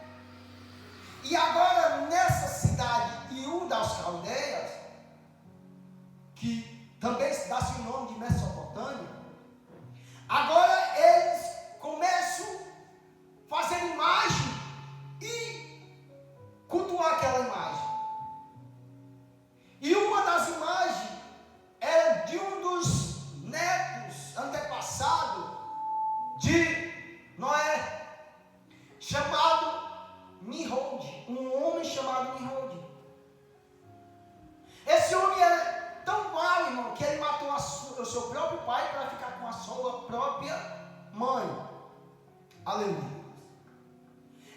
E agora nessa cidade Iú das Caldeias, que também se dá-se o nome de Mesopotâmia, agora eles começam a fazer imagem e cultuar aquela imagem. E uma das imagens era de um dos netos antepassados de Noé, chamado Nimrod, um homem chamado Nimrod. Esse homem era tão mau, irmão, que ele matou o seu próprio pai para ficar com a sua própria mãe. Aleluia.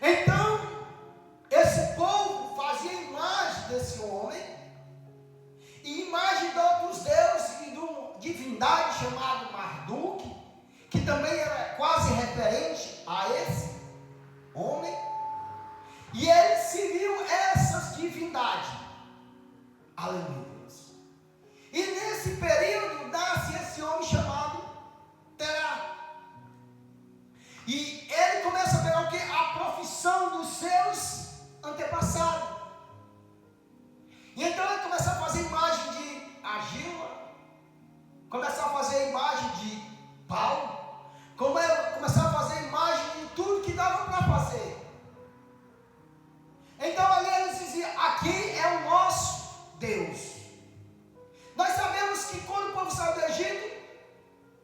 Então, esse povo fazia imagem desse homem e imagem de outros deuses e de uma divindade chamada Marduk, que também era quase referente a esse homem. E eles serviam essas divindades. Aleluia. E nesse período nasce esse homem chamado Terá. E ele começa a pegar o quê? A profissão dos seus antepassados. E então ele começa a fazer imagem de argila, começa a fazer imagem de pau, começar a fazer imagem de tudo que dava para fazer. Então ali eles diziam: aqui é o nosso Deus. Nós sabemos que quando o povo saiu do Egito,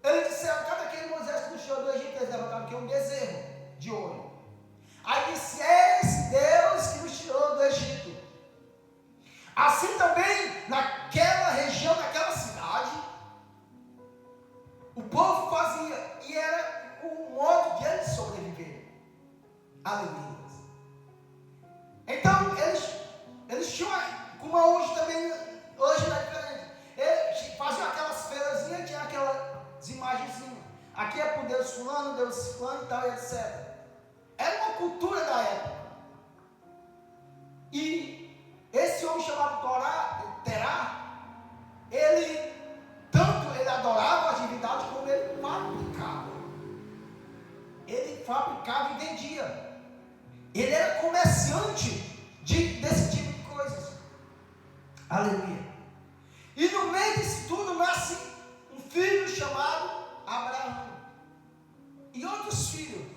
eles disseram: cada quem Moisés que nos tirou do Egito, eles levantaram aqui um bezerro de ouro. Aí disse: é esse Deus que nos tirou do Egito. Assim também, naquela região, naquela cidade, o povo fazia, e era o modo de eles sobreviver. Aleluia. Então, eles tinham, como hoje também, hoje não é diferente, eles faziam aquelas feirazinhas, tinha aquelas Deus fulano, Deus ciclano e tal, etc. Era uma cultura da época. E esse homem chamado Terá, ele adorava a divindade como ele fabricava. Ele fabricava e vendia. Ele era comerciante desse tipo de coisas. Aleluia. E no meio disso tudo nasce um filho chamado Abraão. E outros filhos.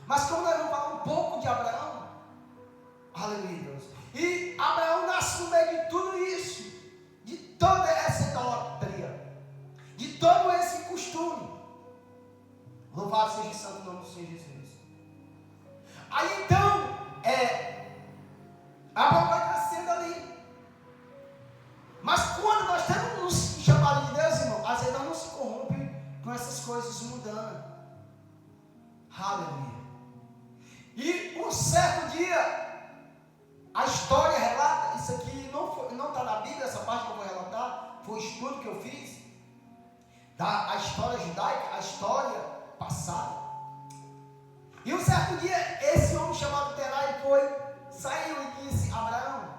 Mas como nós vamos falar um pouco de Abraão, aleluia, Deus. E Abraão nasce no meio de tudo isso, de toda essa idolatria, de todo esse costume. Louvado seja o santo nome do Senhor Jesus. Aí então, Abraão vai crescendo ali. Mas quando nós temos um chamado de Deus, irmão, às vezes nós não se corrompe com essas coisas mudando. Aleluia. E um certo dia, a história relata, isso aqui não está na Bíblia, essa parte que eu vou relatar, foi o estudo que eu fiz, a história judaica, a história passada. E um certo dia, esse homem chamado Terá, saiu e disse: Abraão,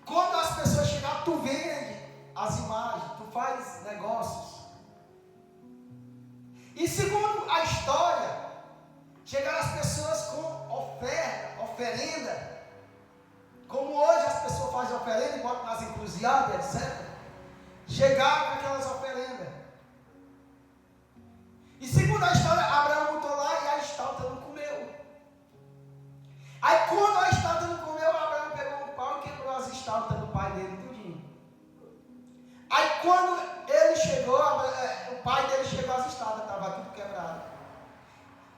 quando as pessoas chegarem, tu vende as imagens, tu faz negócios. E segundo a história, chegaram as pessoas com oferenda, como hoje as pessoas fazem oferenda, botam nas encruzilhadas, etc. Chegaram com aquelas oferendas. E segundo a história, Abraão botou lá e a estalta não comeu. Aí quando a estalta não comeu, Abraão pegou um pau e quebrou as estaltas do pai dele tudinho. Aí quando ele chegou, o pai dele chegou, as estaltas estavam tudo quebradas.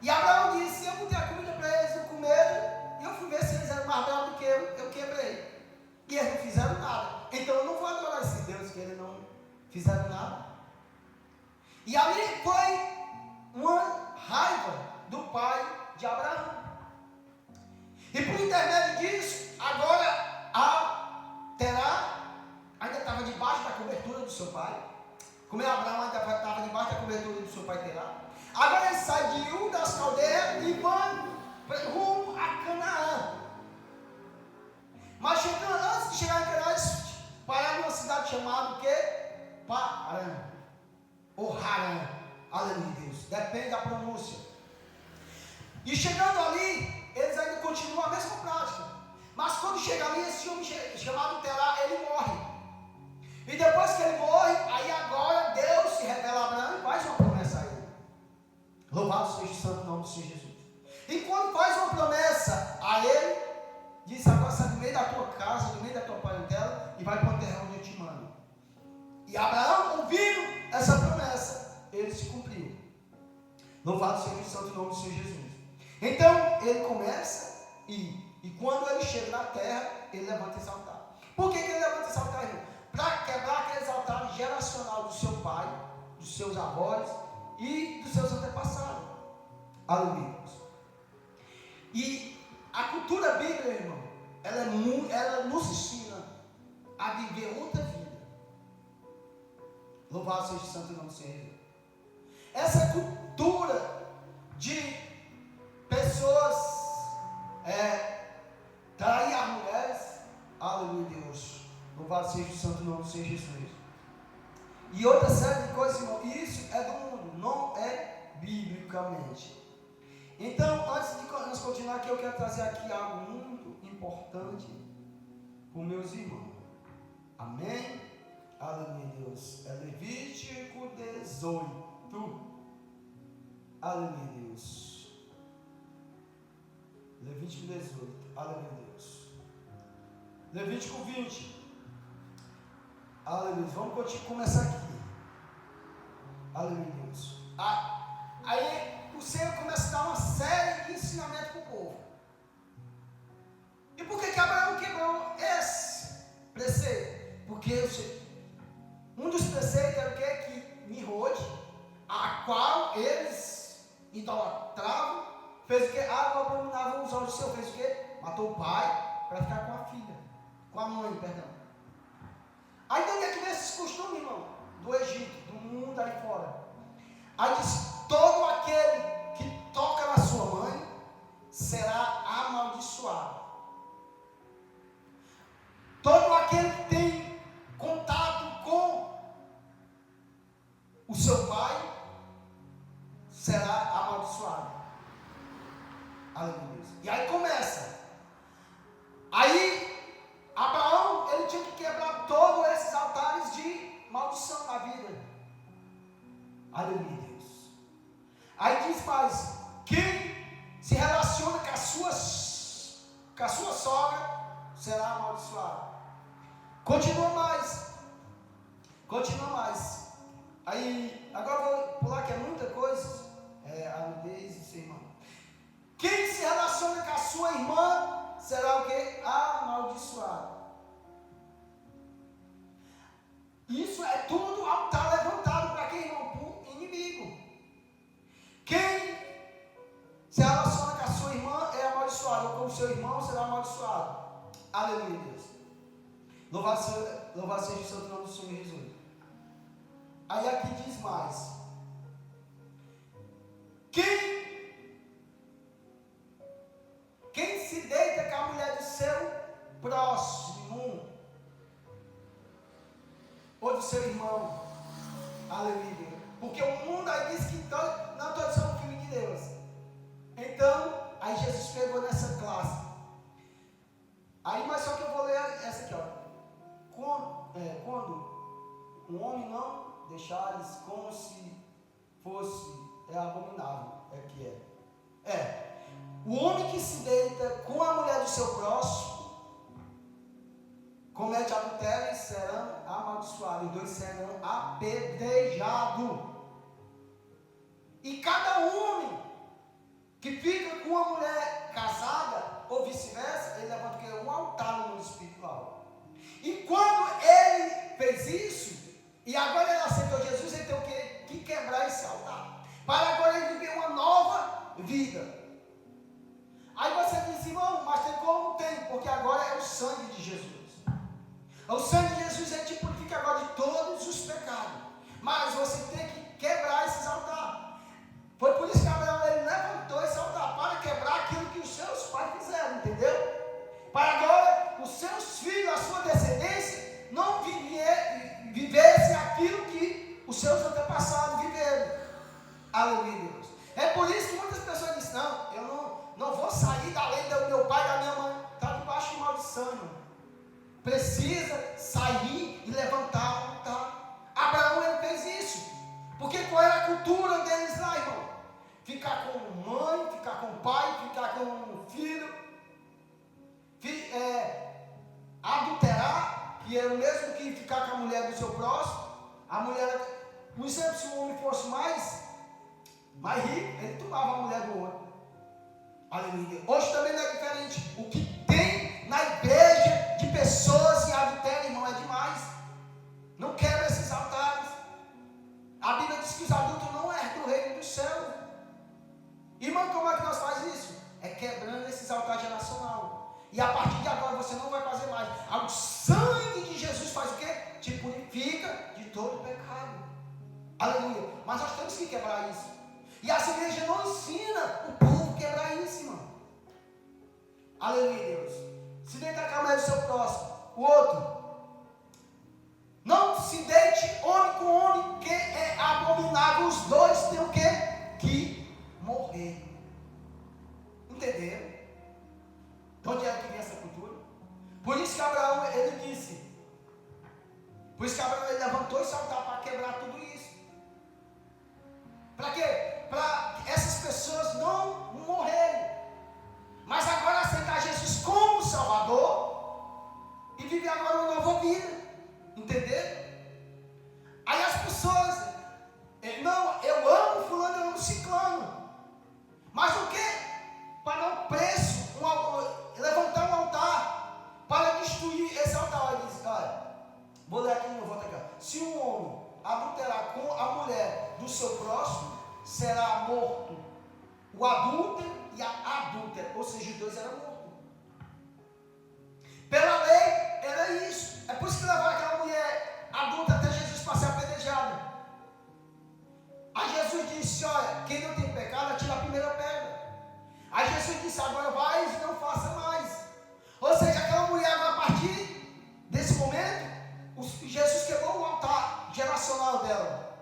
E Abraão disse: eu botei a comida para eles, não comeram, e eu fui ver se eles eram mais bravos do que eu quebrei. E eles não fizeram nada. Então eu não vou adorar esse Deus que eles não fizeram nada. E ali foi uma raiva do pai de Abraão. E por intermédio disso, agora Terá ainda estava debaixo da cobertura do seu pai. Como Abraão ainda estava debaixo da cobertura do seu pai Terá. Agora ele sai de Ur das Caldeias e vai rumo a Canaã. Mas antes de chegar em Canaã, eles pararam numa cidade chamada o quê? Parã. Ou Harã. Aleluia, Deus. Depende da pronúncia. E chegando ali, eles ainda continuam a mesma prática. Mas quando chega ali, esse homem chamado Terá, ele morre. E depois que ele morre, aí agora Deus se revela a Abraão e faz uma promessa a ele. Louvado seja o santo nome do Senhor Jesus. E quando faz uma promessa a ele, diz: agora sai do meio da tua casa, do meio da tua parentela, e vai para uma terra onde eu te mando. E Abraão, ouvindo essa promessa, ele se cumpriu. Louvado seja o santo nome do Senhor Jesus. Então, ele começa e quando ele chega na terra, ele levanta esse altar. Por que ele levanta esse altar, irmão? Para quebrar aqueles altares geracional do seu pai, dos seus avós e dos seus antepassados. Aleluia. E a cultura bíblica, irmão, ela nos ensina a viver outra vida. Louvado seja o santo nome do Senhor. Essa cultura de pessoas trair as mulheres, aleluia, Deus. Louvado seja o santo nome do Senhor Jesus. E outra série de coisas, irmão, isso é do mundo, não é biblicamente. Então, antes de nós continuar aqui, eu quero trazer aqui algo muito importante para os meus irmãos. Amém? Aleluia, Deus. É Levítico 18. Aleluia, Deus. Levítico 18. Aleluia, Deus. Levítico 20. Aleluia. Vamos começar aqui. Aleluia, Deus. Aí o Senhor começa a dar uma série de ensinamentos para o povo. E por que Abraão quebrou esse preceito? Porque um dos preceitos era o quê? Que Nimrod, a qual eles idolatravam, fez o quê? Abominavam os olhos do Senhor. Fez o quê? Matou o pai para ficar com a filha. Com a mãe, perdão. Aí de onde é que vem esses costumes, irmão? Do Egito, do mundo aí fora. Aí diz: todo aquele maldição na vida. Aleluia, Deus. Aí diz mais: quem se relaciona com a sua sogra será amaldiçoado. Continua mais. Aí, agora eu vou pular que é muita coisa. A nudez e seu irmão. Quem se relaciona com a sua irmã será o quê? Amaldiçoado. Isso é tudo altar levantado para quem, irmão? Para o inimigo. Quem se relaciona com a sua irmã é amaldiçoado, ou com o seu irmão será amaldiçoado. Aleluia, Deus. Louvado seja o santo nome do Senhor Jesus. Aí aqui diz mais: quem se deita com a mulher do seu próximo ou do seu irmão, aleluia, porque o mundo aí diz que não todos são filhos de Deus. Então, aí Jesus pegou nessa classe. Aí, mas só que eu vou ler essa aqui, ó. Quando um homem não deixares como se fosse, é abominável, o homem que se deita com a mulher do seu próximo comete adultério e serão amaldiçoados, os dois serão apedrejados. E cada homem que fica com uma mulher casada, ou vice-versa, ele levanta um altar no mundo espiritual. E quando ele fez isso, e agora ele aceitou Jesus, ele tem o quê? Que quebrar esse altar, para agora ele viver uma nova vida. Aí você diz, irmão, mas tem como? Tem, porque agora é o sangue de Jesus. O sangue de Jesus, ele te purifica agora de todos os pecados. Mas você tem que quebrar esses altares. Foi por isso que Abraão, ele levantou esse altar, para quebrar aquilo que os seus pais fizeram, entendeu? Para agora, os seus filhos, a sua descendência, não vivessem aquilo que os seus antepassados viveram. Aleluia, Deus. É por isso que muitas pessoas dizem, não, eu não vou sair da lei do meu pai e da minha mãe. Está debaixo de maldição, irmão. Precisa sair e levantar o altar. Abraão, ele fez isso. Porque qual era a cultura deles lá, irmão? Ficar com mãe, ficar com pai, ficar com filho. Adulterar, que era o mesmo que ficar com a mulher do seu próximo. A mulher, por exemplo, se o homem fosse mais rico, ele tomava a mulher do outro. Aleluia. Hoje também não é diferente. O que tem na igreja de pessoas em adultério, irmão, é demais. Não quebra esses altares. A Bíblia diz que os adultos não herdam o reino do céu. Irmão, como é que nós fazemos isso? É quebrando esses altares geracionais. E a partir de agora você não vai fazer mais. O sangue de Jesus faz o quê? Te purifica de todo pecado. Aleluia. Mas nós temos que quebrar isso. E essa igreja não ensina o povo a quebrar isso, irmão. Aleluia, Deus. Se deitar com a mulher do seu próximo. O outro. Não se deite homem com homem, que é abominável. Os dois têm o quê? Que morrer. Entenderam? De onde é que vem essa cultura? Por isso que Abraão, ele disse. Por isso que Abraão, ele levantou esse altar para quebrar tudo isso. Para quê? Para essas pessoas não morrerem. Mas agora aceitar Jesus como Salvador e viver agora uma nova vida. Entendeu? Aí as pessoas, não, eu amo fulano, eu amo ciclano. Mas o quê? Pagar um preço, levantar um altar para destruir esse altar. Ele diz, olha, vou ler aqui, eu volto aqui. Se um homem adulterar com a mulher do seu próximo, será morto o adúltero e a adúltera, ou seja, os dois eram mortos. Pela lei, era isso. É por isso que levaram aquela mulher adulta até Jesus para ser apedrejada. Aí Jesus disse, olha, quem não tem pecado, atira a primeira pedra. Aí Jesus disse, agora vai e não faça mais. Ou seja, aquela mulher, a partir desse momento, Jesus quebrou o altar geracional dela.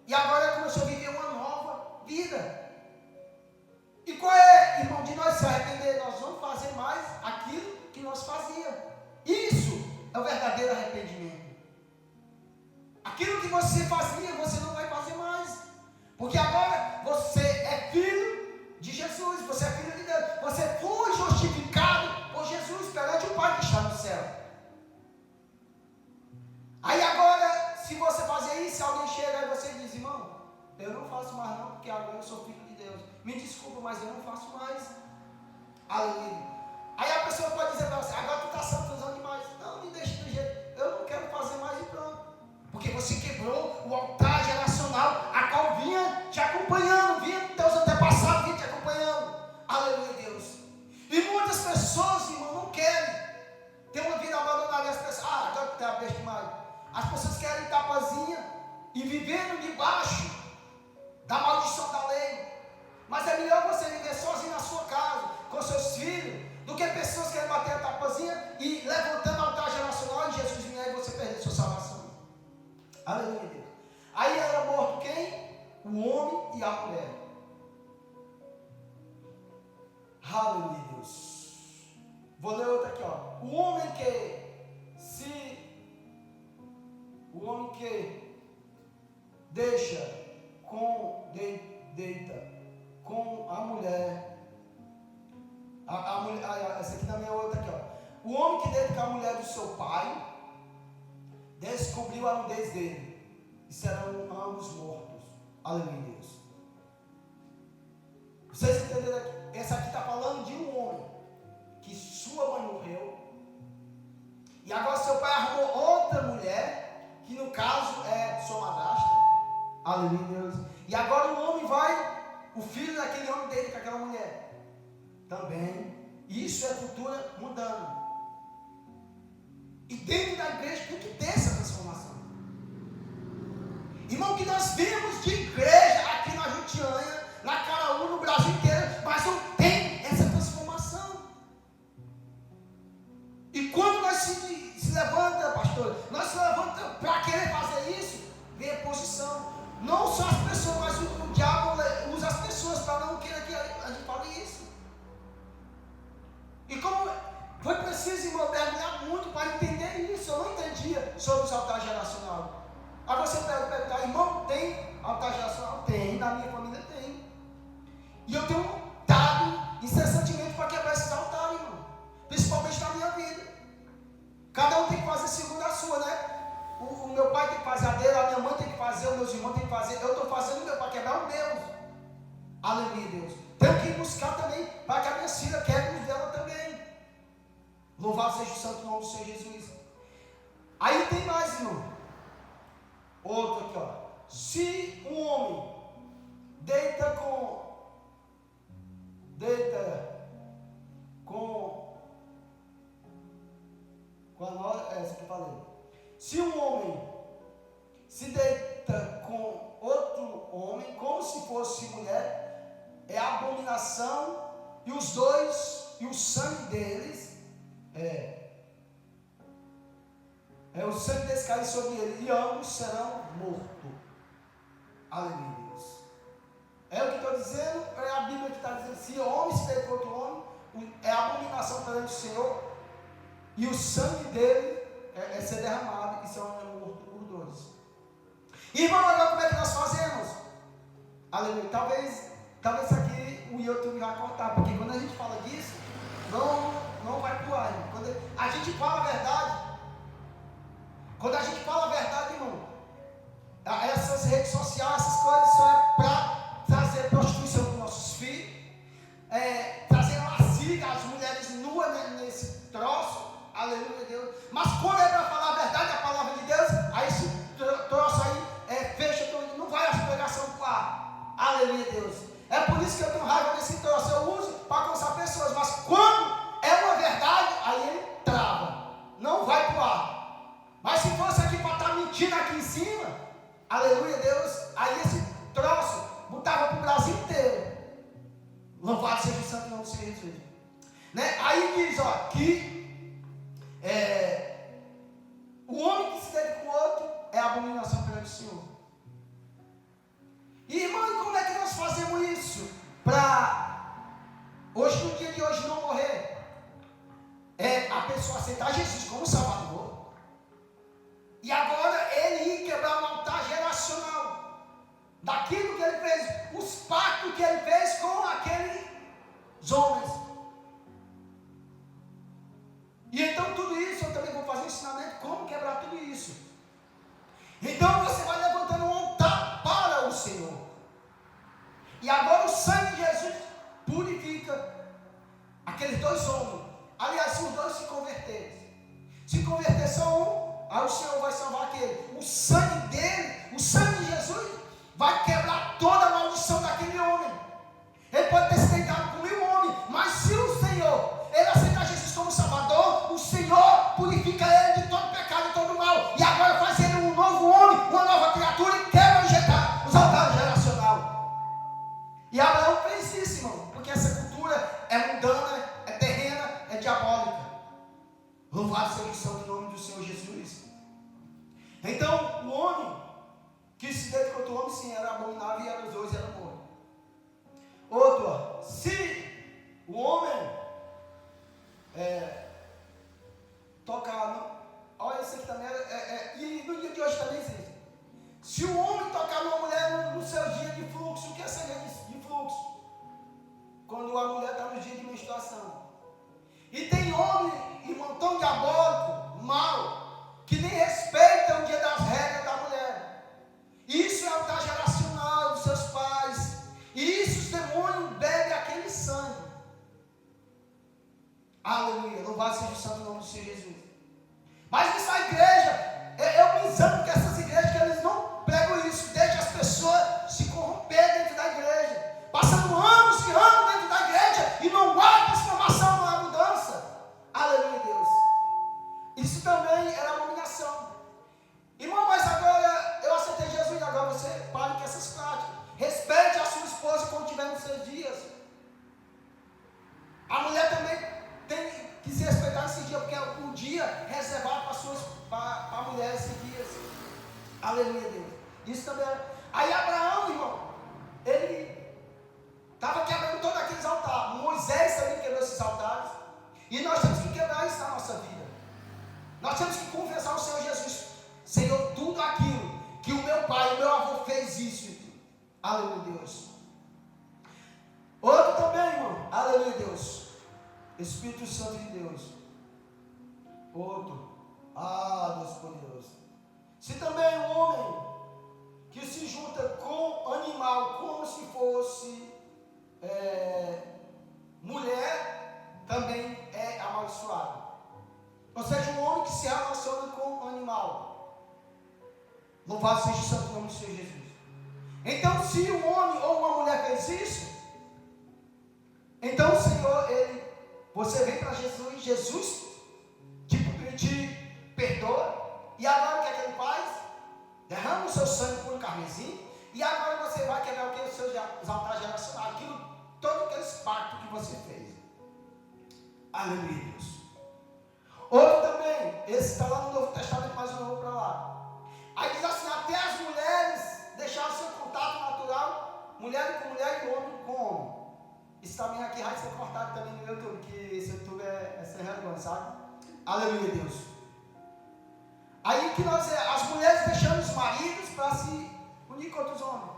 E agora ela começou a viver uma nova vida. E qual é, irmão, de nós se arrepender? Nós vamos fazer mais aquilo que nós fazíamos. Isso é o verdadeiro arrependimento. Aquilo você fazia, você não vai fazer mais. Porque agora você é filho de Jesus, você é filho de Deus. Você foi justificado por Jesus perante o Pai que está no céu. Aí agora, se você fazer isso, alguém chega e você diz, irmão, eu não faço mais não, porque agora eu sou filho de Deus. Me desculpa, mas eu não faço mais. Aleluia. Aí a pessoa pode dizer para você, agora tu está santificando demais. Não, me deixa do jeito, eu não quero fazer mais e pronto. Porque você quebrou o altar geracional, a qual vinha te acompanhando, vinha teus antepassados, vinha te acompanhando. Aleluia, Deus. E muitas pessoas, irmão, não querem ter uma vida abandonada. As pessoas, agora que tem a besta demais. As pessoas querem tapazinha e vivendo debaixo da maldição da lei. Mas é melhor você viver sozinho na sua casa, com seus filhos, do que pessoas querem bater a tapazinha e levantando o altar geracional e Jesus vier e você perder sua salvação. Aleluia, Deus. Aí era morto quem? O homem e a mulher. Aleluia, Deus. Vou ler outra aqui, ó. O homem que deita com a mulher. Essa aqui também é outra aqui, ó. O homem que deita com a mulher do seu pai descobriu a nudez dele, e serão ambos mortos. Aleluia, Deus. Vocês entenderam aqui? Essa aqui está falando de um homem que sua mãe morreu, e agora seu pai arrumou outra mulher, que no caso é sua madrasta. Aleluia, Deus. E agora o homem o filho daquele homem dele com aquela mulher. Também. Isso é cultura mundana. E dentro da igreja tem que ter essa transformação. Irmão, que nós vemos de igreja aqui na Jutiânia, na Caraú, no Brasil inteiro, mas não tem essa transformação. E quando nós se levanta, pastor, nós se levanta para querer fazer isso, vem a posição. Não só as pessoas, mas o diabo usa as pessoas para não querer que a gente fale isso. E como foi preciso, irmão, mergulhar muito para entender isso. Eu não entendia sobre o altar geracional. Aí você pode perguntar, irmão, tem altar geracional? Tem, na minha família tem. E eu tenho lutado incessantemente para quebrar esses altares, irmão. Principalmente na minha vida. Cada um tem que fazer segundo a sua, né? O meu pai tem que fazer a dele, a minha mãe tem que fazer, os meus irmãos têm que fazer. Eu estou fazendo o meu para quebrar o meu. Aleluia, Deus. Tenho que ir buscar também para que a minha filha quebre os dela também. Louvado seja o santo nome do Senhor Jesus. Aí tem mais, irmão. Outro aqui, ó. Se um homem deita com a nós, essa que eu falei. Se um homem se deita com outro homem, como se fosse mulher, é abominação, e os dois, e o sangue deles, o sangue deles cai sobre ele, e ambos serão mortos. Aleluia, Deus. É o que estou dizendo, é a Bíblia que está dizendo, se o homem se deita com outro homem, é abominação perante o Senhor, e o sangue dele é ser derramado, e serão mortos por dois. Irmão, agora como é que nós fazemos? Aleluia. Talvez aqui o YouTube vai cortar, porque quando a gente fala disso, não vai pro ar, irmão. Quando a gente fala a verdade, irmão, essas redes sociais, essas coisas só é para trazer prostituição para os nossos filhos, trazer lasciga, as mulheres nuas nesse troço. Aleluia, Deus. Mas quando é para falar a verdade, a palavra de Deus, aí esse troço aí fecha, não vai a pregação para o ar. Aleluia, Deus. É por isso que eu tenho raiva desse troço. Eu uso para alcançar pessoas, mas quando é uma verdade, aí ele trava. Não vai para o ar. Mas se fosse aqui para estar mentindo aqui em cima, aleluia, Deus, aí esse troço botava para o Brasil inteiro. Louvado seja o santo nome do Senhor Jesus. Né? Aí diz, ó, que o homem que se deita com o outro é abominação perante o Senhor. E irmão, como é que nós fazemos isso? Para hoje, no dia de hoje, não morrer? A pessoa aceitar Jesus como Salvador. E agora ele ir quebrar o altar geracional sangue dele, o sangue de Jesus, vai quebrar toda a maldição daquele homem. Ele pode ter se deitado com 1000 homens, mas se o Senhor, ele aceitar Jesus como Salvador, o Senhor purifica ele de todo pecado e todo mal, e agora faz ele um novo homem, uma nova criatura, e quebra os altares geracional. E Abraão fez isso, irmão, porque essa cultura é mundana, é terrena, é diabólica. Louvado seja o santo nome do Senhor Jesus. Então, o homem que se deita contra o homem, sim, era abominável, e eram os dois, era morto. Outro, ó, se o homem tocar, olha, isso aqui também e no dia de hoje também existe. Se o homem tocar numa mulher no seu dia de fluxo, o que é ser de fluxo? Quando a mulher está no dia de menstruação. E tem homem, irmão, tão diabólico, mau, que nem respeita o dia das regras da mulher. Isso é altar geracional dos seus pais. E isso os demônios bebem aquele sangue. Aleluia, louvado seja o santo nome do Senhor Jesus. Mas nessa igreja, eu me examo que essas igrejas, que eles não pregam isso, deixam as pessoas se corromper dentro da igreja, passando anos e anos dentro da igreja, e não há transformação, não há mudança. Aleluia, Deus. Isso também era abominação. Irmão, mas agora eu aceitei Jesus, agora você pare com essas práticas. Respeite a sua esposa quando estiver nos seus dias. A mulher também tem que se respeitar nesse dia, porque é um dia reservado para a mulher esses dias. Aleluia, Deus. Isso também é. Aí Abraão, irmão, ele estava quebrando todos aqueles altares. Moisés também quebrou esses altares. E nós temos que quebrar isso na nossa vida. Nós temos que confessar ao Senhor Jesus: Senhor, tudo aquilo que o meu pai, o meu avô fez isso. Aleluia, Deus. Outro também, irmão. Aleluia, Deus. Espírito Santo de Deus. Outro. Deus poderoso. Se também um homem que se junta com animal como se fosse mulher, também é amaldiçoado. Ou seja, um homem que se relaciona com um animal. Louvado seja o santo nome do Senhor Jesus. Então, se um homem ou uma mulher fez isso, então o Senhor, você vem para Jesus, Jesus te perdoa, e agora o que é que ele faz? Derrama o seu sangue por um carmesim, e agora você vai quebrar o que? Os seus altares geracionais, todo aquele pacto que você fez. Aleluia, Deus. Outro também, esse está lá no Novo Testamento, mas eu não vou para lá. Aí diz assim: até as mulheres deixaram seu contato natural, mulher com mulher e homem com homem. Isso também aqui vai ser cortado também no YouTube, que esse YouTube é sem vergonha, sabe? Aleluia, Deus. Aí que as mulheres deixando os maridos para se unir contra os homens.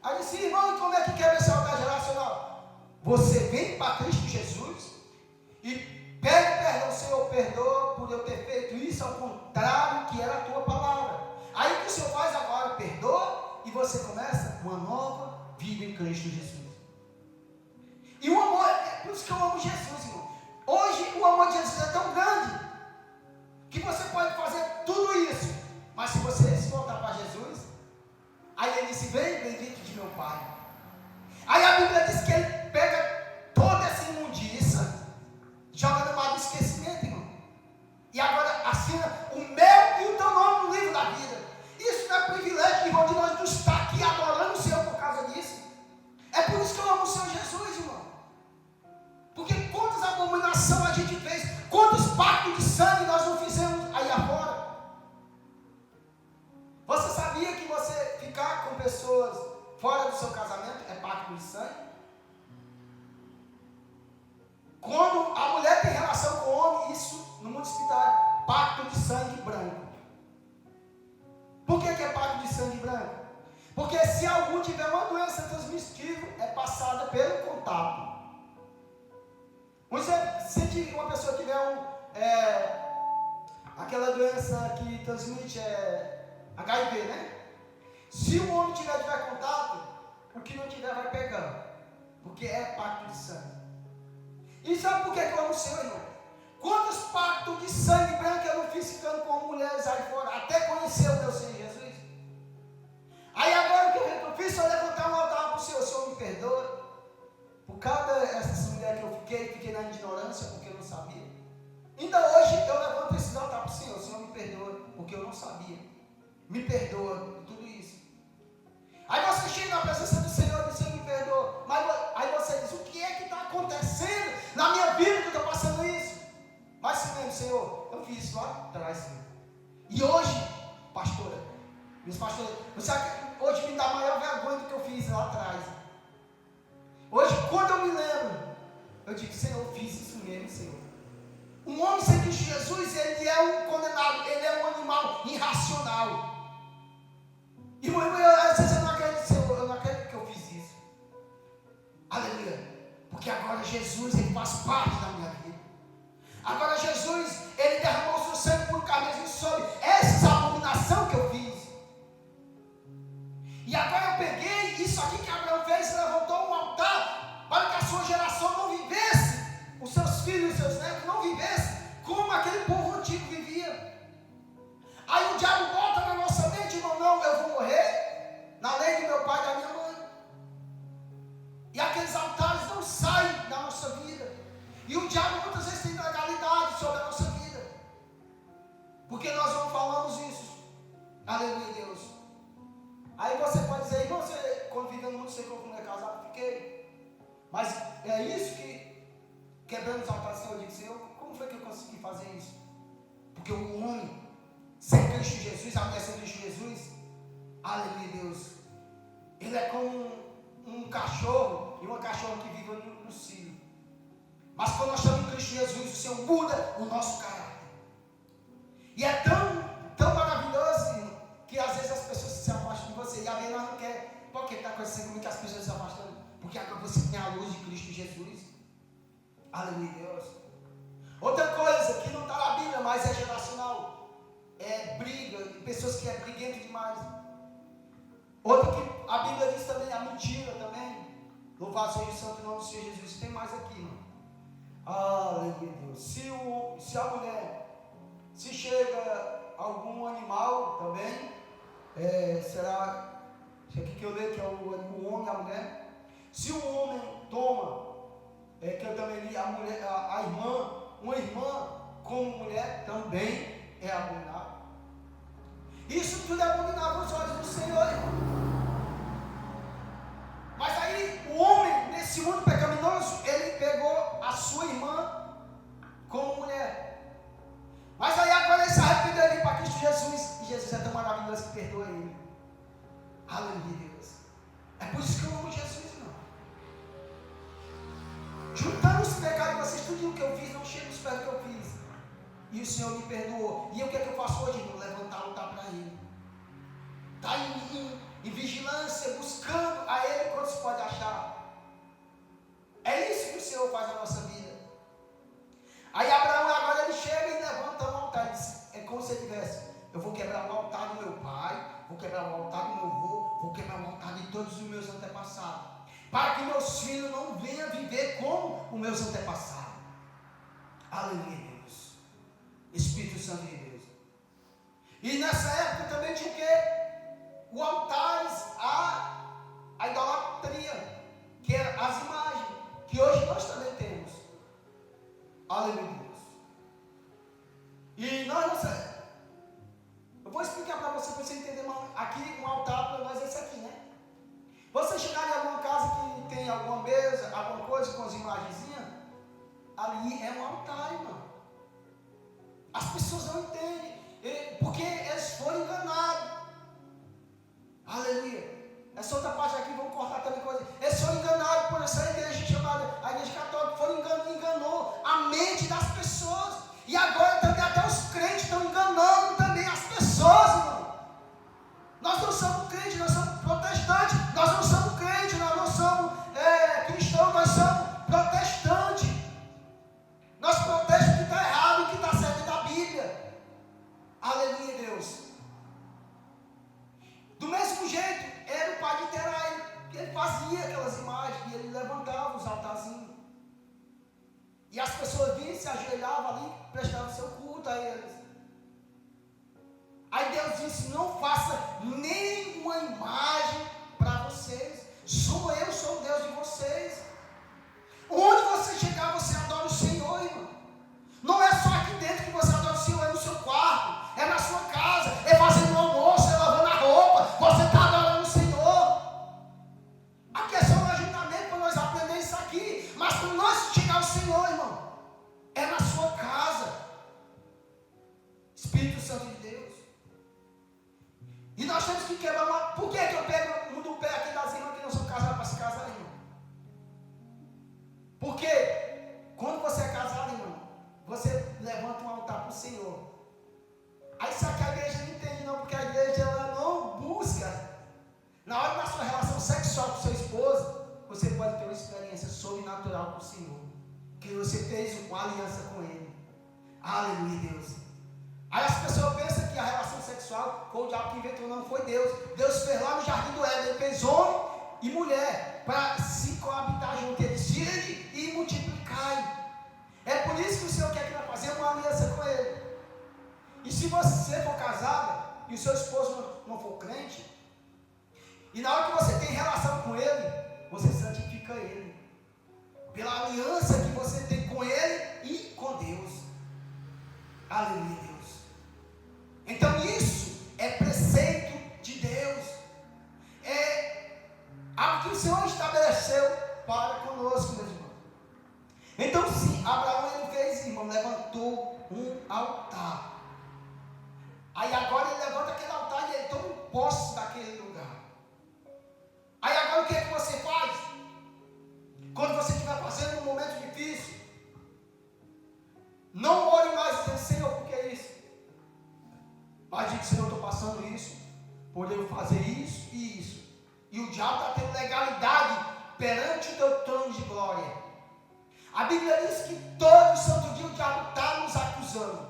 Aí disse: irmão, como é que quebra esse altar geracional? Você vem para Cristo Jesus e pede perdão, Senhor, perdoa por eu ter feito isso ao contrário que era a tua palavra. Aí o que o Senhor faz agora? Perdoa, e você começa uma nova vida em Cristo Jesus. E o amor, por isso que eu amo Jesus, irmão. Hoje o amor de Jesus é tão grande que você pode fazer tudo isso, mas se você se voltar para Jesus, aí ele disse: vem, bendito de meu Pai. Aí a Bíblia diz que ele pega toda essa imundícia, joga no mar do esquecimento, irmão, e agora assina o meu e o teu nome no livro da vida. Isso não é privilégio, irmão, de nós estar aqui adorando o Senhor por causa disso. É por isso que eu amo o Senhor Jesus, irmão. Porque quantas abominações a gente fez, quantos pactos de sangue nós não fizemos aí afora. Você sabia que você ficar com pessoas fora do seu casamento é pacto de sangue? Quando a mulher tem relação com o homem, isso no mundo espiritual é pacto de sangue branco. Por que é pacto de sangue branco? Porque se algum tiver uma doença transmissível, é passada pelo contato. Se uma pessoa tiver aquela doença que transmite HIV, né? Se o homem tiver contato, o que não tiver vai pegando, porque é pacto de sangue. E sabe por que eu amo o Senhor, irmão? Quantos pactos de sangue branco eu não fiz ficando com mulheres aí fora, até conhecer o meu porque eu não sabia. Me perdoa por tudo isso. Aí você chega na presença do Senhor e diz, Senhor, me perdoa. Mas aí você diz, o que é que está acontecendo na minha vida que eu estou passando isso? Mas sim mesmo, Senhor, eu fiz isso lá atrás, Senhor. E hoje, pastora, meus pastores, você sabe que hoje me dá maior vergonha do que eu fiz lá atrás. Hoje, quando eu me lembro, eu digo, Senhor, eu fiz isso mesmo, Senhor. Um homem sem Cristo Jesus, ele é um condenado, ele é um animal irracional. E às vezes eu não acredito, Senhor, eu não acredito que eu fiz isso. Aleluia. Porque agora Jesus, ele faz parte da minha vida. Agora Jesus, ele derramou o seu sangue por cabeça sobre essa abominação que eu fiz. E agora eu peguei isso aqui que Abraão fez, levantou um altar para que a sua geração não vivesse, os seus filhos, os seus netos não vivessem como aquele povo antigo vivia. Aí o diabo volta na nossa mente, irmão, não, eu vou morrer na lei do meu pai e da minha mãe. E aqueles altares não saem da nossa vida. E o diabo muitas vezes tem legalidade sobre a nossa vida. Porque nós não falamos isso. Aleluia, Deus. Aí você pode dizer, irmão, você, quando vivendo muito, você como é casado, fiquei. Mas é isso que, quebrando os altares, eu digo, Senhor, como foi que eu consegui fazer isso? Porque o homem, sem Cristo Jesus, a mulher sem Cristo Jesus, aleluia, Deus, ele é como um cachorro, e uma cachorra que vive no cio. Mas quando nós estamos em Cristo Jesus, o Senhor muda o nosso caráter. E é tão maravilhoso, irmão, que às vezes as pessoas se afastam de você. E a vez nós não queremos. Por que está acontecendo comigo que as pessoas se afastam? Porque agora você tem a luz de Cristo Jesus. Aleluia, Deus. Outra coisa que não está na Bíblia, mas é geracional. É briga, pessoas que é briguento demais. Outra que a Bíblia diz também, a mentira também. Louvado seja o santo nome do Senhor Jesus. Tem mais aqui, irmão. Aleluia, Deus. Se a mulher, se chega algum animal também, será, isso aqui que eu leio, que é o homem e a mulher. Se o homem toma, que eu também li, a mulher, a irmã, uma irmã como mulher, também é abominável. Isso tudo é abominável aos olhos do Senhor, irmão. Mas aí o homem, nesse mundo pecaminoso, ele pegou a sua irmã como mulher. Mas aí agora ele se arrependeu, ele para Cristo Jesus. E Jesus é tão maravilhoso que perdoa ele. Aleluia, Deus. É por isso que eu amo Jesus, irmão. Juntando os pecados de vocês, tudo o que eu fiz, não chega os pés que eu fiz. E o Senhor me perdoou. E o que é que eu faço hoje, irmão? Levantar e lutar para Ele. Está em vigilância, buscando a Ele quando se pode achar. É isso que o Senhor faz na nossa vida. Aí Abraão agora ele chega e levanta um altar. É como se ele tivesse, eu vou quebrar o altar do meu pai, vou quebrar o altar do meu avô, vou quebrar o altar de todos os meus antepassados, para que meus filhos não venham viver como os meus antepassados. Aleluia, Deus. Espírito Santo de Deus. E nessa época também tinha o quê? O altares, a idolatria, que eram as imagens, que hoje nós também temos. Aleluia, Deus. E nós não sabemos. Eu vou explicar para você entender, irmão. Aqui, um altar para nós é esse aqui, né? Você chegar em alguma casa que tem alguma mesa, alguma coisa com as imagenzinhas, ali é um altar, irmão. As pessoas não entendem, porque eles foram enganados. Aleluia. Essa outra parte aqui, vamos cortar também coisa. Eles foram enganados por essa igreja chamada a Igreja Católica. Enganou a mente das pessoas. E agora também até os crentes estão enganando também as pessoas, irmão. Nós não somos crentes, nós somos protestantes. Nós não somos crentes, nós não somos cristãos, nós somos protestantes. Nós protestamos o que está errado e o que está certo da Bíblia. Aleluia, Deus. Do mesmo jeito, era o pai de Terai, que ele fazia aquelas imagens, e ele levantava os altarzinhos. E as pessoas vinham, se ajoelhavam ali, prestavam seu culto a eles. Aí Deus disse, não faça nenhuma imagem para vocês. Sou o Deus de vocês. Onde você chegar, você adora o Senhor, irmão. Não é só aqui dentro que você adora o Senhor, é no seu quarto, é na sua casa, Santo de Deus. E nós temos que quebrar uma... Por que eu pego no pé aqui das irmãs que não são casadas para se casar, irmão? Porque quando você é casado, irmão, você levanta um altar para o Senhor. Aí só que a igreja não entende não, porque a igreja ela não busca. Na hora da sua relação sexual com seu esposo, você pode ter uma experiência sobrenatural com o Senhor. Que você fez uma aliança com Ele. Aleluia, Deus. Aí as pessoas pensam que a relação sexual foi o diabo que inventou, não foi Deus. Deus fez lá no jardim do Éden, Ele fez homem e mulher para se coabitar junto. Ele diz e multiplicai. É por isso que o Senhor quer que nós façamos uma aliança com Ele. E se você for casada e o seu esposo não for crente, e na hora que você tem relação com Ele, você santifica Ele. Pela aliança que você tem com Ele e com Deus. Aleluia, Deus. Então isso é preceito de Deus. É algo que o Senhor estabeleceu para conosco, meus irmãos. Então sim, Abraão ele fez, irmão, levantou um altar. Aí agora ele levanta aquele altar e ele toma posse daquele lugar. Aí agora o que é que você faz? Quando você estiver passando um momento difícil, não ore mais dizendo, Senhor, por que é isso? Mas diga, Senhor, eu estou passando isso, por eu fazer isso e isso. E o diabo está tendo legalidade perante o teu trono de glória. A Bíblia diz que todo santo dia o diabo está nos acusando.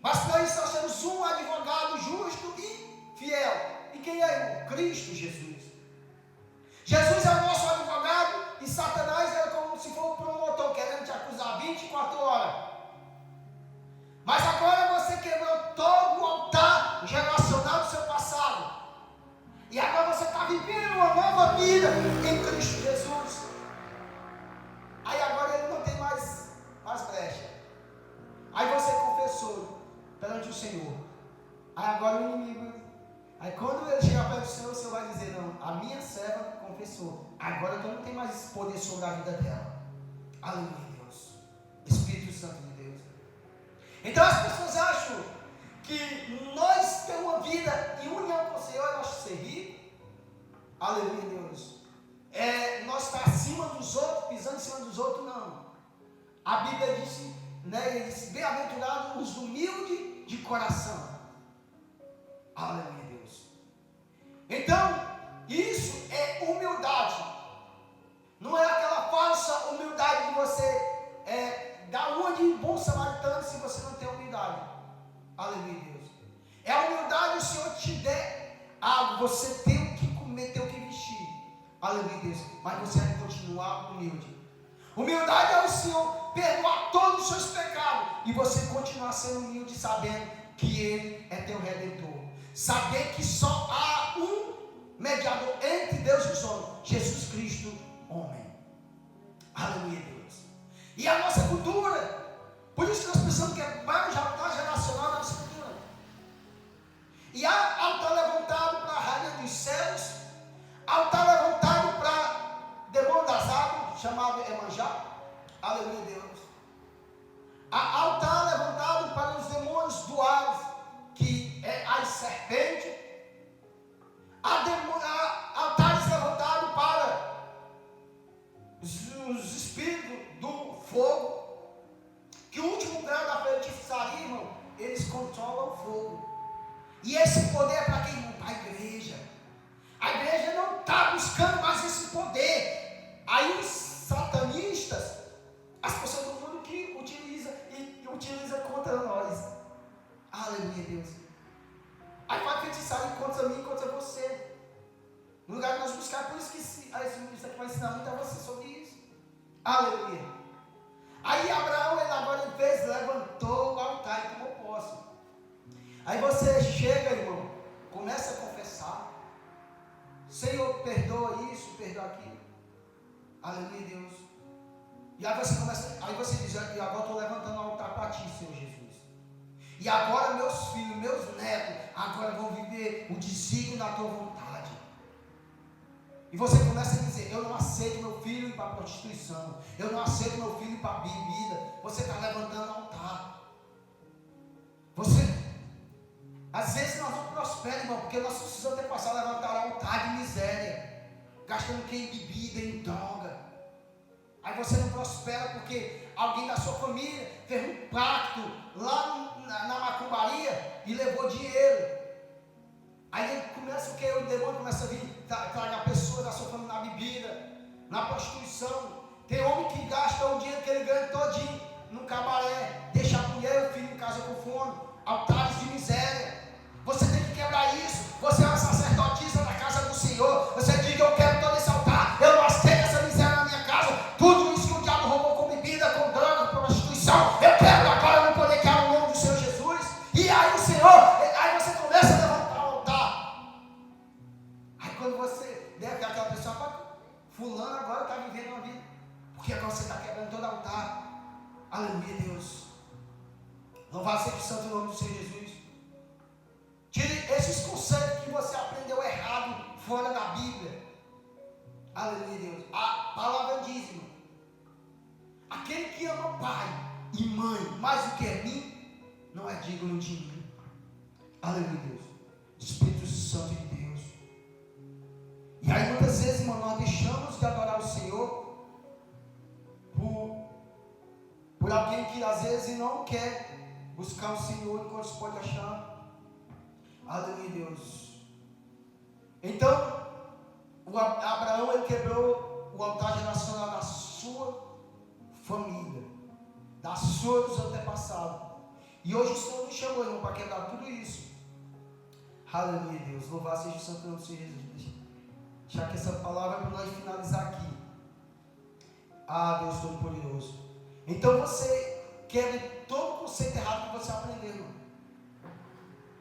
Mas para isso nós temos um advogado justo e fiel. E quem é, irmão? Cristo Jesus. Jesus é o nosso advogado e Satanás é como se for um promotor querendo te acusar 24 horas. Mas agora você quebrou todo o altar geracional do seu passado. E agora você está vivendo uma nova vida em Cristo Jesus. Aí agora ele não tem mais brecha. Aí você confessou perante o Senhor. Aí agora o inimigo. Aí quando ele chegar perto do Senhor, o Senhor vai dizer, não, a minha serva confessou. Agora eu não tenho mais poder sobre a vida dela. Aleluia, Deus. Espírito Santo de Deus. Então as pessoas acham que nós temos uma vida em união com o Senhor, nós ser rico. Aleluia, Deus. Nós estar acima dos outros, pisando em cima dos outros, não. A Bíblia disse, né, ele disse, bem-aventurados os humildes de coração. Aleluia, Deus. Então, isso é humildade. Não é aquela falsa humildade de você dar uma de bom samaritano se você não tem humildade. Aleluia, Deus. É a humildade, o Senhor te der algo, você tem o que comer, tem o que vestir. Aleluia, Deus. Mas você vai continuar humilde. Humildade é o Senhor perdoar todos os seus pecados e você continuar sendo humilde, sabendo que Ele é teu Redentor. Saber que só há um mediador entre Deus e os homens, Jesus Cristo, homem. Aleluia, Deus. E a nossa cultura, por isso que nós precisamos quebrar o altar geracional da nossa cultura. E há altar levantado para a rainha dos céus, altar levantado para demônio das águas, chamado Emanjá. Aleluia, Deus. Há altar levantado para os demônios do ar, que é as serpentes. Há altares levantados para os espíritos do fogo, que o último grau da feitiçaria, irmão, eles controlam o fogo. E esse poder é para quem? Para a igreja. A igreja não está buscando mais esse poder. Aí os satanistas, as pessoas do mundo que utiliza contra nós. Aleluia, Deus. Aí vai feitiçaria contra mim e contra você. No lugar de nós buscar, por isso que esse ministro aqui vai ensinar muito a você sobre isso. Aleluia. Aí Abraão, ele agora levantou o altar e tomou posse. Aí você chega, irmão, começa a confessar. Senhor, perdoa isso, perdoa aquilo. Aleluia, Deus. E aí você diz, e agora estou levantando o altar para ti, Senhor Jesus. E agora meus filhos, meus netos, agora vão viver o desígnio da tua vontade. E você começa a dizer, eu não aceito meu filho ir para a prostituição. Eu não aceito meu filho ir para a bebida. Você está levantando o altar. Você Às vezes nós não prosperamos, irmão, porque nossos antepassados levantaram altar de miséria, gastando em bebida, em droga. Aí você não prospera porque alguém da sua família fez um pacto lá na macumbaria e levou dinheiro. Aí ele começa o que? O demônio começa a vir, traga pessoas da sua família na bebida, na prostituição. Tem homem que gasta o dinheiro que ele ganha todinho no cabaré, deixa a mulher e o filho em casa com fome, altares de miséria. Você tem que quebrar isso. Você é uma sacerdotisa na casa do Senhor. Você diga: eu quero todo esse altar, eu não aceito essa miséria na minha casa. Tudo isso que o diabo roubou com bebida, com droga, com prostituição, eu quero agora não poder quebrar o nome do Senhor Jesus. E aí o Senhor, aí você começa a levantar o altar. Aí quando você deve ter aquela pessoa: fulano agora está vivendo uma vida, porque agora você está quebrando todo altar. Aleluia, Deus. Louvado seja o santo nome do Senhor Jesus. Tire esses conceitos que você aprendeu errado fora da Bíblia. Aleluia, Deus. A palavra diz, irmão: aquele que ama pai e mãe mais do que a mim, não é digno de mim. Aleluia, Deus. Espírito Santo de Deus. E aí muitas vezes, irmão, nós deixamos de adorar o Senhor por alguém que às vezes não quer buscar o Senhor enquanto se pode achar. Aleluia, Deus. Então, Abraão, ele quebrou o altar geracional da sua família, dos antepassados. E hoje o Senhor nos chamou, irmão, para quebrar tudo isso. Aleluia, Deus. Louvado seja o santo nome do Senhor Jesus. Já que essa palavra é para nós finalizar aqui. Deus Todo-Poderoso. Então você quebre todo o conceito errado que você aprendeu, irmão.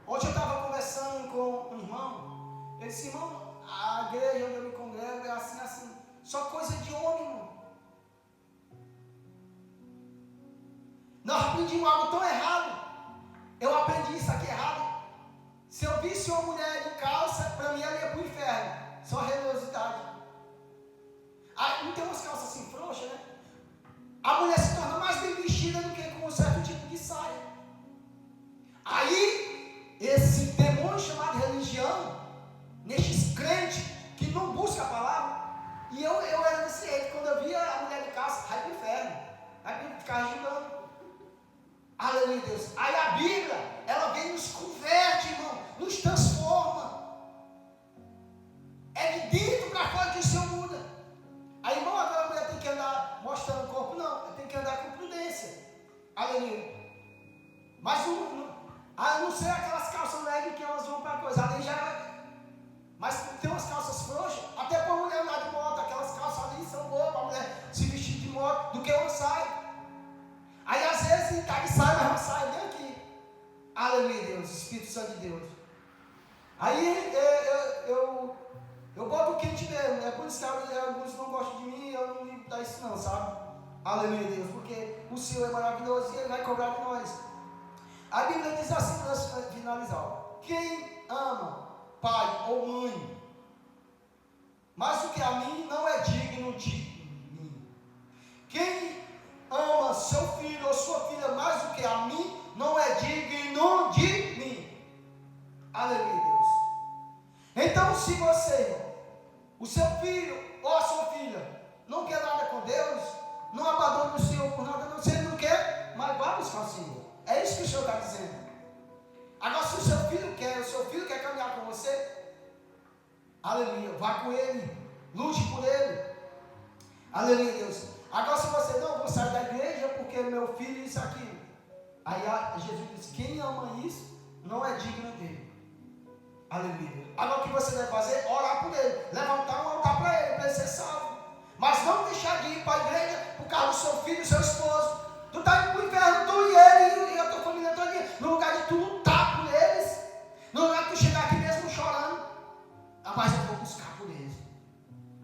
Ontem eu estava conversando com um irmão. Ele disse: irmão, a igreja onde eu me congrego é assim, assim. Só coisa de homem, irmão. Nós aprendemos algo tão errado. Eu aprendi isso aqui errado. Se eu visse uma mulher de calça, para mim ela ia para o inferno. Só religiosidade. Aí não tem umas calças assim frouxas, né? A mulher se torna mais bem vestida do que com um certo tipo de saia. Aí, esse demônio chamado religião, nestes crentes que não buscam a palavra, e eu era desse jeito. Quando eu via a mulher de calça, vai para o inferno, vai ficar ajudando. Aleluia, Deus. Aí a Bíblia, ela vem e nos converte, irmão, nos transforma. É de dentro para fora que o Senhor muda. Aí, irmão, agora a mulher tem que andar mostrando o corpo? Não, ela tem que andar com prudência. Aleluia. Mas a não ser aquelas calças leg que elas vão para coisa, ali já. Mas tem umas calças frouxas, até para a mulher andar de moto, aquelas calças ali são boas para a mulher se vestir de moto, do que uma saia. Aí às vezes está de saia, mas uma saia bem aqui. Aleluia, Deus, Espírito Santo de Deus. Aí eu boto o quente mesmo, é por isso que alguns não gostam de mim, eu não ligo para isso não, sabe? Aleluia, Deus, porque o Senhor é maravilhoso e Ele vai cobrar de nós. A Bíblia diz assim, para nós finalizar: quem ama pai ou mãe mais do que a mim, não é digno de mim. Quem ama seu filho ou sua filha mais do que a mim, não é digno de mim. Aleluia, Deus. Então, se você, o seu filho ou a sua filha, não quer nada com Deus, não abandone o Senhor por nada, não. Se ele não quer, mas vá buscar o Senhor. É isso que o Senhor está dizendo. Agora, se o seu filho quer caminhar com você, aleluia, vá com ele, lute por ele. Aleluia, Deus. Agora, se você não, vou sair da igreja porque meu filho isso aqui. Aí Jesus diz: quem ama isso, não é digno dele. Aleluia. Agora, o que você deve fazer? Orar por ele, levantar um altar para ele ser salvo. Mas não deixar de ir para a igreja por causa do seu filho e do seu esposo. Tu está indo para o inferno, tu e ele e a tua família toda. No lugar de tu lutar por eles, no lugar de tu chegar aqui mesmo chorando, mas eu vou buscar por eles.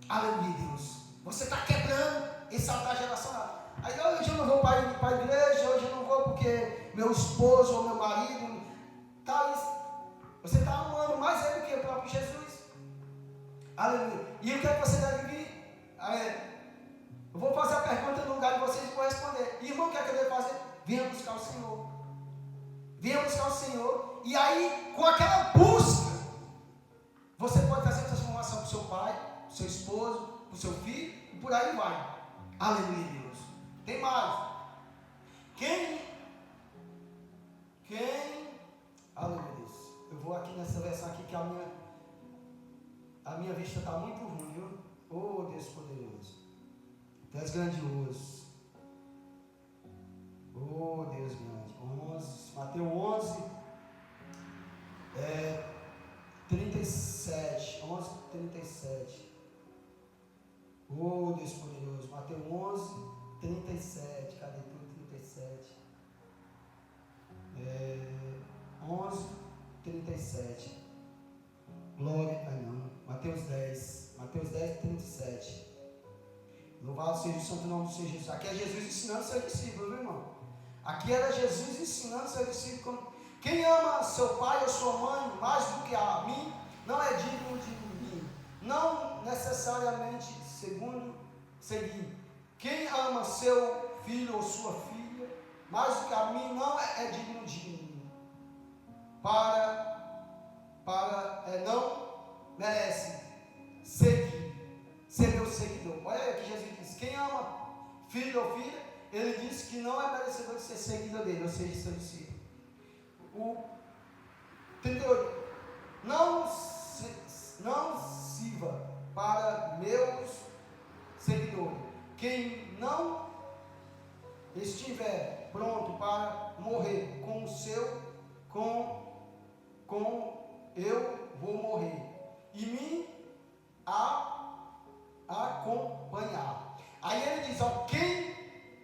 Aleluia, Deus. Você está quebrando esse altar geracional. Aí hoje eu não vou para a igreja, hoje eu não vou porque meu esposo ou meu marido está isso. Você está amando mais ele do que o próprio Jesus. Aleluia. E o que é que você deve vir? Eu vou fazer a pergunta no lugar de vocês e vou responder. Irmão, o que é que eu devo fazer? Venha buscar o Senhor. Venha buscar buscar o Senhor, e aí, com aquela busca, você pode trazer transformação para o seu pai, para o seu esposo, para o seu filho, e por aí vai. Aleluia, Deus. Tem mais. Quem? Aleluia, Deus. Eu vou aqui nessa versão aqui que a minha vista está muito ruim, viu? Oh, Deus poderoso. Deus grandioso. Oh, Deus grande. 11, Mateus 11, 37. 11, 37. Oh, Deus poderoso. Mateus 11, 37. Cadê tudo? 37. 11, 37. Glória a não. Mateus 10. Mateus 10, 37. Louvado seja o santo nome do Senhor Jesus. Aqui é Jesus ensinando seus discípulos, meu irmão. Aqui era Jesus ensinando seus discípulos. Quem ama seu pai ou sua mãe mais do que a mim, não é digno de mim. Não necessariamente seguir. Quem ama seu filho ou sua filha mais do que a mim, não é digno de mim. Não merece ser meu seguidor. Olha aí o que Jesus disse. Quem ama filho ou filha, ele disse que não é merecedor de ser seguidor dele, ou seja, seu discípulo. O 38. Não sirva para meus seguidores. Quem não estiver pronto para morrer com eu vou morrer e me acompanhar. Aí ele diz, ó, quem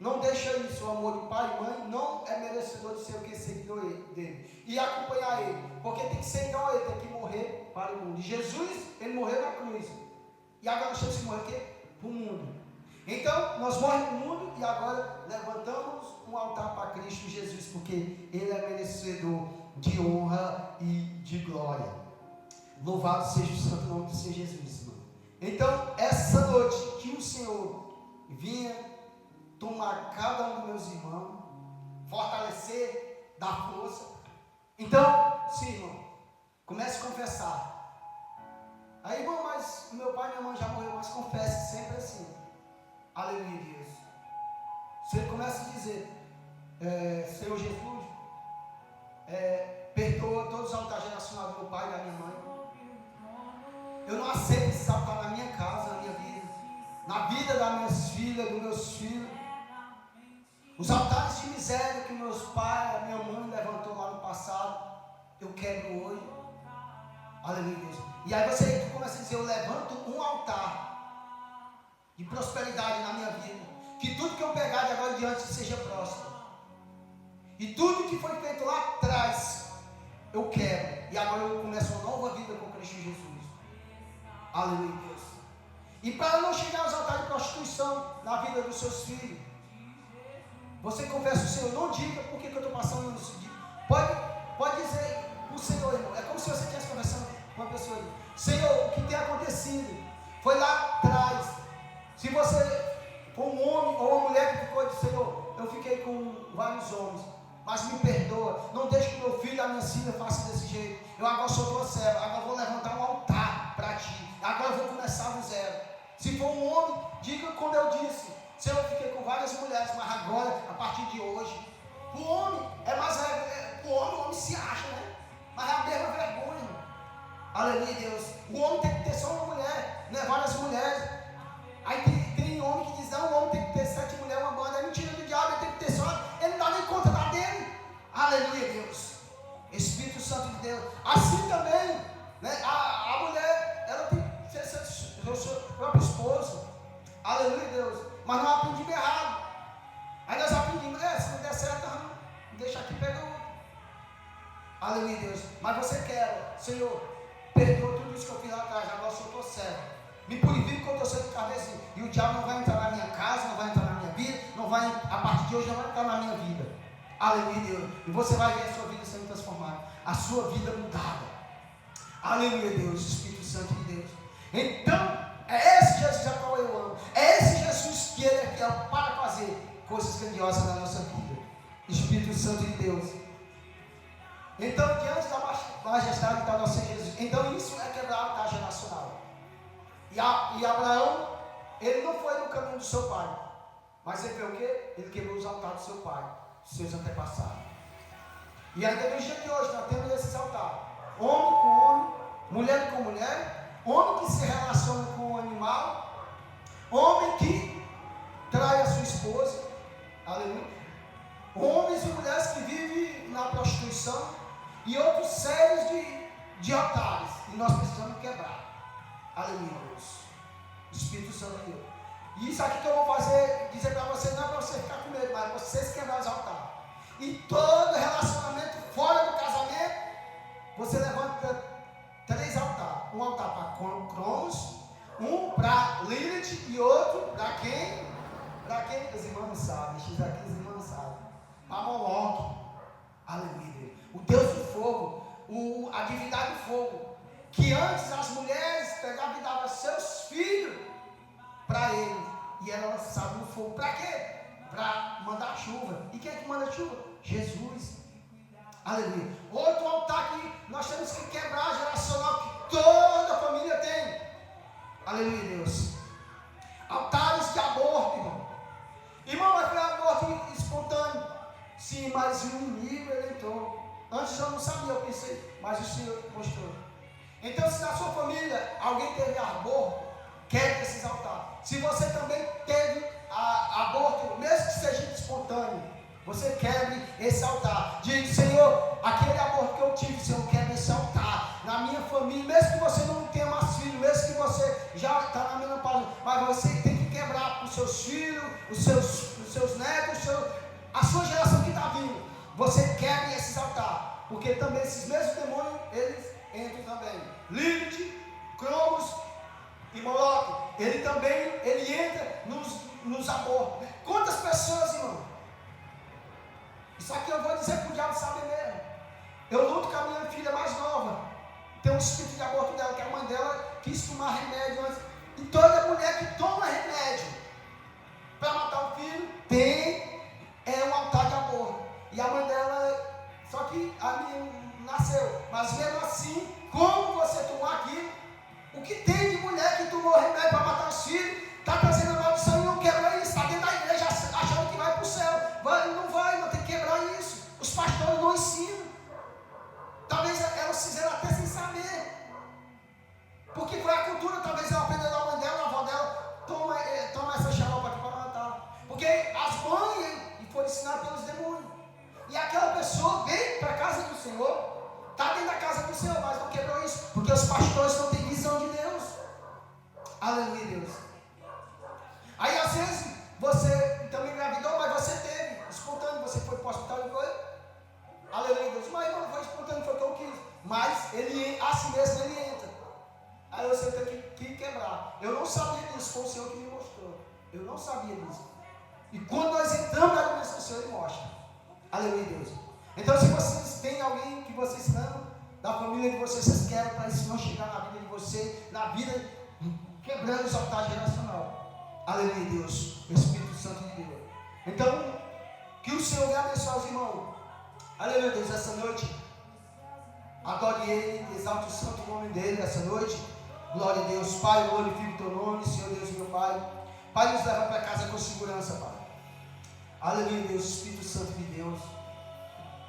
não deixa isso, o amor de pai e mãe, não é merecedor de ser o que seguidor dele e acompanhar ele, porque tem que ser igual a ele, tem que morrer para o mundo. E Jesus, ele morreu na cruz, e agora nós temos que morrer o quê? Para o mundo. Então, nós morremos para o mundo e agora levantamos um altar para Cristo Jesus, porque ele é merecedor de honra e de glória. Louvado seja o santo nome do Senhor Jesus, irmão. Então, essa noite que o Senhor vinha tomar cada um dos meus irmãos, fortalecer, dar força. Então, sim, irmão, comece a confessar. Aí, irmão, mas meu pai e minha mãe já morreu, mas confesse sempre assim. Aleluia, Deus. Você começa a dizer, Senhor Jesus, perdoa todos os altares geracionais do meu pai e da minha mãe. Eu não aceito esse altar na minha casa, na minha vida, na vida das minhas filhas, dos meus filhos. Os altares de miséria que meus pais, a minha mãe levantou lá no passado, eu quebro hoje. Aleluia, Deus. E aí tu começa a dizer, eu levanto um altar de prosperidade na minha vida. Que tudo que eu pegar de agora em diante seja próspero. E tudo que foi feito lá atrás, eu quebro. E agora eu começo uma nova vida com Cristo Jesus. Aleluia, Deus. E para não chegar aos altares de prostituição na vida dos seus filhos, você confessa o Senhor, não diga por que eu estou passando isso. Pode dizer o Senhor, irmão. É como se você estivesse conversando com uma pessoa. Senhor, o que tem acontecido? Foi lá atrás. Se você for um homem ou uma mulher que ficou e disse, Senhor, eu fiquei com vários homens, mas me perdoa, não deixe que meu filho e a minha filha façam desse jeito. Eu agora sou tua serva, agora vou levantar um altar para ti, agora eu vou começar do zero. Se for um homem, diga como eu disse, Senhor, eu fiquei com várias mulheres, mas agora, a partir de hoje, o homem é mais o homem se acha, né? Mas é a mesma vergonha, irmão. Aleluia, Deus. O homem tem que ter só uma mulher, não é várias mulheres. Aí tem homem que diz, não, o homem tem que ter 7 mulheres, uma banda, é mentira do diabo, ele tem que ter só, ele não dá nem conta da dele. Aleluia, Deus. Espírito Santo de Deus. Assim também, né, a mulher, ela tem que ser seu próprio esposo. Aleluia, Deus. Mas não aprendimos errado. Aí nós aprendimos, se não der certo, não deixa aqui, pega outro. Aleluia, Deus. Mas você quer, Senhor, perdoa tudo isso que eu fiz lá atrás, agora eu sou teu servo. Me purifico com o teu sangue carnezinho. E o diabo não vai entrar na minha casa, não vai entrar na minha vida, não vai, a partir de hoje não vai entrar na minha vida. Aleluia, Deus. E você vai ver a sua vida sendo transformada, a sua vida mudada. Aleluia, Deus, Espírito Santo de Deus. Então, é esse Jesus a qual eu amo. É esse Jesus que ele é fiel para fazer coisas grandiosas na nossa vida. Espírito Santo de Deus. Então, diante da majestade da nossa Jesus, então isso é quebrar o altar geracional. E Abraão, ele não foi no caminho do seu pai, mas ele fez o quê? Ele quebrou os altares do seu pai, dos seus antepassados. E ainda no dia de hoje nós temos esses altares, homem com homem, mulher com mulher, homem que se relaciona com o animal, homem que trai a sua esposa, aleluia, homens e mulheres que vivem na prostituição e outros séries de altares, e nós precisamos quebrar, aleluia, Deus, Espírito Santo de Deus. E isso aqui que eu vou dizer para vocês, não é para você ficar com medo, mas é para vocês quebrar os altares. E todo relacionamento fora do casamento, você levanta 3 altares. Um altar para Cronos, um para Lilith e outro para quem? Para quem? Os irmãos não sabem. X aqui os irmãos não sabem. Para Moloque. Aleluia. O Deus do fogo, a divindade do fogo. Que antes as mulheres pegavam e davam seus filhos para ele. E ela lançava no fogo. Para quê? Para mandar chuva. E quem é que manda chuva? Jesus. Aleluia. Outro altar que nós temos que quebrar, geracional, que toda a família tem. Aleluia, Deus. Altares de aborto, irmão. Irmão, mas foi aborto espontâneo. Sim, mas o inimigo ele entrou. Antes eu não sabia, eu pensei, mas o Senhor mostrou. Então, se na sua família alguém teve aborto, quebre esses altares. Se você também teve aborto, mesmo que seja espontâneo, você quebre esse altar. Diga, Senhor, aquele aborto que eu tive, Senhor, quebre esse altar. Na minha família, mesmo que você não tenha mais filhos, mesmo que você já está na menopausa, mas você tem que quebrar para os seus filhos, os seus netos, a sua geração que está vindo. Você quebre esses altares, porque também esses mesmos demônios, eles entram também. Lilith, Cronos e Moloque, ele entra nos abortos. Quantas pessoas, irmão? Isso aqui eu vou dizer para o diabo saber mesmo. Eu luto com a minha filha mais nova. Tem um espírito de aborto dela, que a mãe dela quis tomar remédio antes. E toda mulher que toma remédio para matar o filho, tem um altar de aborto. E a mãe dela, só que a minha nasceu. Mas mesmo assim, como você tomar aquilo, o que tem de mulher que tomou remédio para matar os filhos, está trazendo a maldição e não quebra isso, está dentro da igreja achando que vai para o céu. Não tem que quebrar isso. Os pastores não ensinam. Talvez elas fizeram até sem saber. Porque foi a cultura, talvez ela aprendeu da mãe dela, da avó dela, toma essa xaropa aqui para matar. Porque as mães foram ensinadas pelos demônios. E aquela pessoa veio para a casa do Senhor, está dentro da casa do Senhor, mas não quebrou isso, porque os pastores não têm visão de Deus. Aleluia, Deus. Aí às vezes você também engravidou, mas você teve espontâneo, você foi para o hospital e foi. Aleluia, Deus. Mas não foi espontâneo, foi o que eu quis. Mas ele, assim mesmo, ele entra. Aí você tem que quebrar. Eu não sabia disso, foi o Senhor que me mostrou. Eu não sabia disso. E quando nós entramos na dimensão do Senhor, Ele mostra. Aleluia, Deus. Então, se vocês têm alguém que vocês amam, da família de vocês querem para isso não chegar na vida de você, na vida, quebrando os altares geracionais. Aleluia, Deus. Espírito Santo de Deus. Então, que o Senhor venha abençoar os irmãos. Aleluia, Deus, essa noite. Adore Ele, exalte o santo nome dEle essa noite. Glória a Deus. Pai, glorifique o Teu nome, Senhor Deus, meu Pai. Pai, nos leva para casa com segurança, Pai. Aleluia, Deus, Espírito Santo de Deus.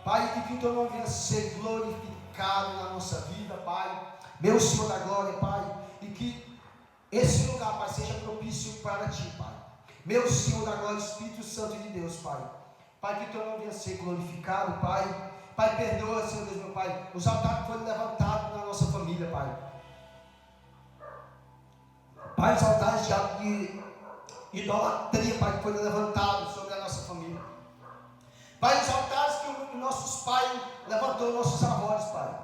Pai, que o Teu nome venha ser glorificado na nossa vida, Pai. Meu Senhor da glória, Pai. E que esse lugar, Pai, seja propício para Ti, Pai. Meu Senhor da glória, Espírito Santo de Deus, Pai. Pai, que o Teu nome venha ser glorificado, Pai. Pai, perdoa, Senhor Deus, meu Pai, os altares que foram levantados na nossa família, Pai. Pai, os altares de idolatria, Pai, que foram levantados sobre a nossa família. Pai, os altares que os nossos pais levantou, nossos avós, Pai.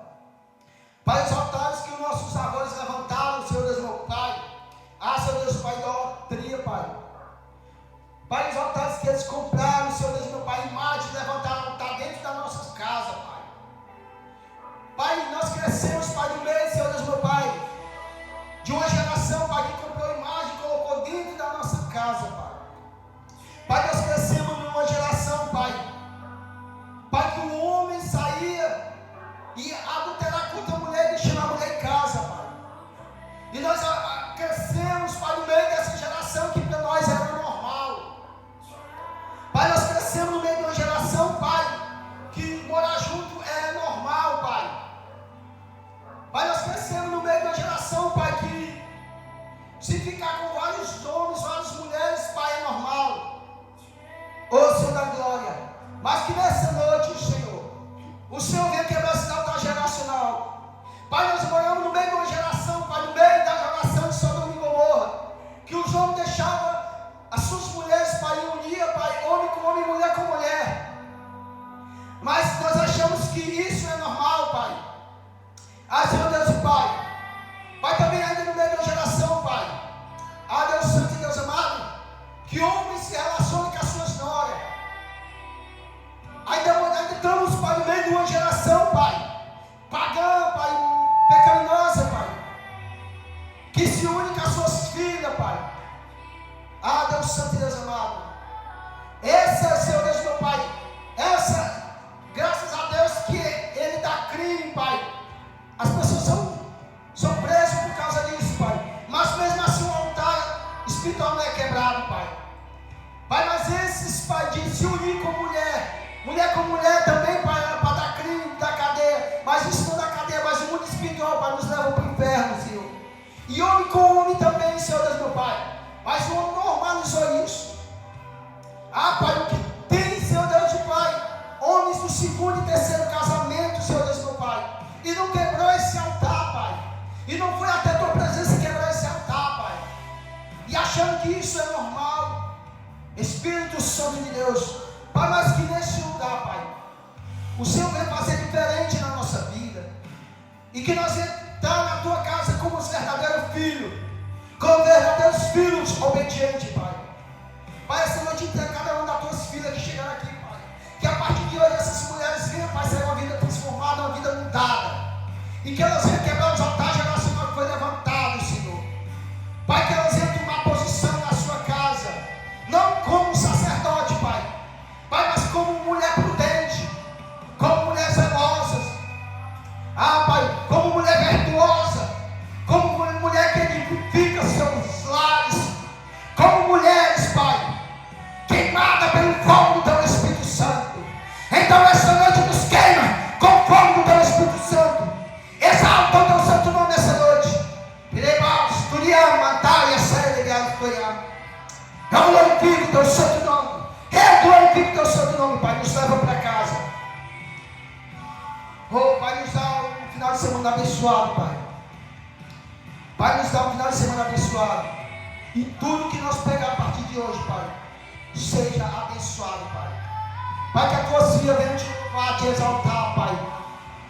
Pai, os altares que os nossos avós levantaram, Senhor Deus, meu Pai. Senhor Deus, Pai, idolatria, Pai. Pai, os altares que eles compraram, Senhor Deus, meu Pai, imagens levantaram, está dentro da nossa casa, Pai. Pai, nós crescemos, Pai, no meio, Senhor Deus, meu Pai, de uma geração, Pai, que comprou imagem e colocou dentro da nossa casa, Pai. Pai, nós crescemos numa geração, Pai. Pai, que o homem saía Se ficar com vários homens, várias mulheres, Pai, é normal. Ô Senhor da glória. Mas que nessa noite, Senhor, o Senhor venha quebrar esse altar geracional. Pai, nós moramos no meio de uma geração, Pai, no meio da geração de Sodoma e Gomorra, que os homens deixavam as suas mulheres, Pai, unia, Pai, homem com homem, mulher com mulher. Mas nós achamos que isso é normal, Pai. Ah, Senhor Deus e Pai. Pai, também ainda no meio de uma geração, Pai. Ah, Deus Santo e Deus amado, que homens se relacionem com as suas noras. Ainda estamos, Pai, no meio de uma geração, Pai, pagã, Pai, pecaminosa, Pai, que se une com as suas filhas, Pai. Ah, Deus Santo e Deus amado. Essa, Senhor Deus meu Pai, essa, graças a Deus que Ele dá crime, Pai. As pessoas são presas por causa disso, Pai. Mas mesmo assim o altar espiritual não é quebrado, Pai. Pai, mas esses, Pai, de se unir com mulher com mulher também, Pai, era para dar crime, dar cadeia. Mas isso não dá cadeia, mas o mundo espiritual, Pai, nos leva para o inferno, Senhor. E homem com homem também, Senhor Deus meu Pai. Mas o homem normalizou isso. Ah, Pai, o que tem, Senhor Deus de Pai, homens do segundo e terceiro casamento, Senhor Deus meu Pai, e não quebrou esse altar, Pai, e não foi até a tua presença quebrar esse altar, Pai, e achando que isso é normal. Espírito Santo de Deus, Pai, mas que nesse lugar, Pai, o Senhor vem fazer diferente na nossa vida, e que nós entrar na tua casa como os verdadeiros filhos, como verdadeiros filhos obedientes, Pai. Pai, essa noite entrega cada uma das tuas filhas que chegaram aqui, Pai. Que a partir de hoje essas mulheres venham, Pai, sair uma vida transformada, uma vida mudada. E que elas venham quebrar os altares geracionais que foi levantado, Senhor. Pai, que elas venham tomar posição na sua casa. Não como sacerdote, Pai. Pai, mas como mulher prudente. Como mulher zelosas. Ah, Pai, como mulher virtuosa. Como mulher que edifica seus lares. Como mulheres, Pai, queimada pelo fogo do Teu Espírito Santo. Então essa noite nos queima com o fogo do Teu Espírito Santo. Exalta o Teu santo nome essa noite. Eu glorifico o Teu santo nome. Eu glorifico o Teu santo nome, Pai. Nos leva para casa. Oh, Pai, nos dá um final de semana abençoado, Pai. Pai, nos dá um final de semana abençoado. E tudo que nós pegar a partir de hoje, Pai, seja abençoado, Pai. Pai, que a tua filha venha te louvar, te exaltar, Pai.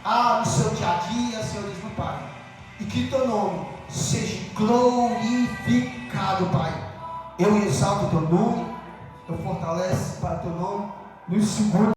Ah, no seu dia a dia, Senhor Deus, meu Pai. E que teu nome seja glorificado, Pai. Eu exalto o teu nome, eu fortaleço para teu nome, nos seguro.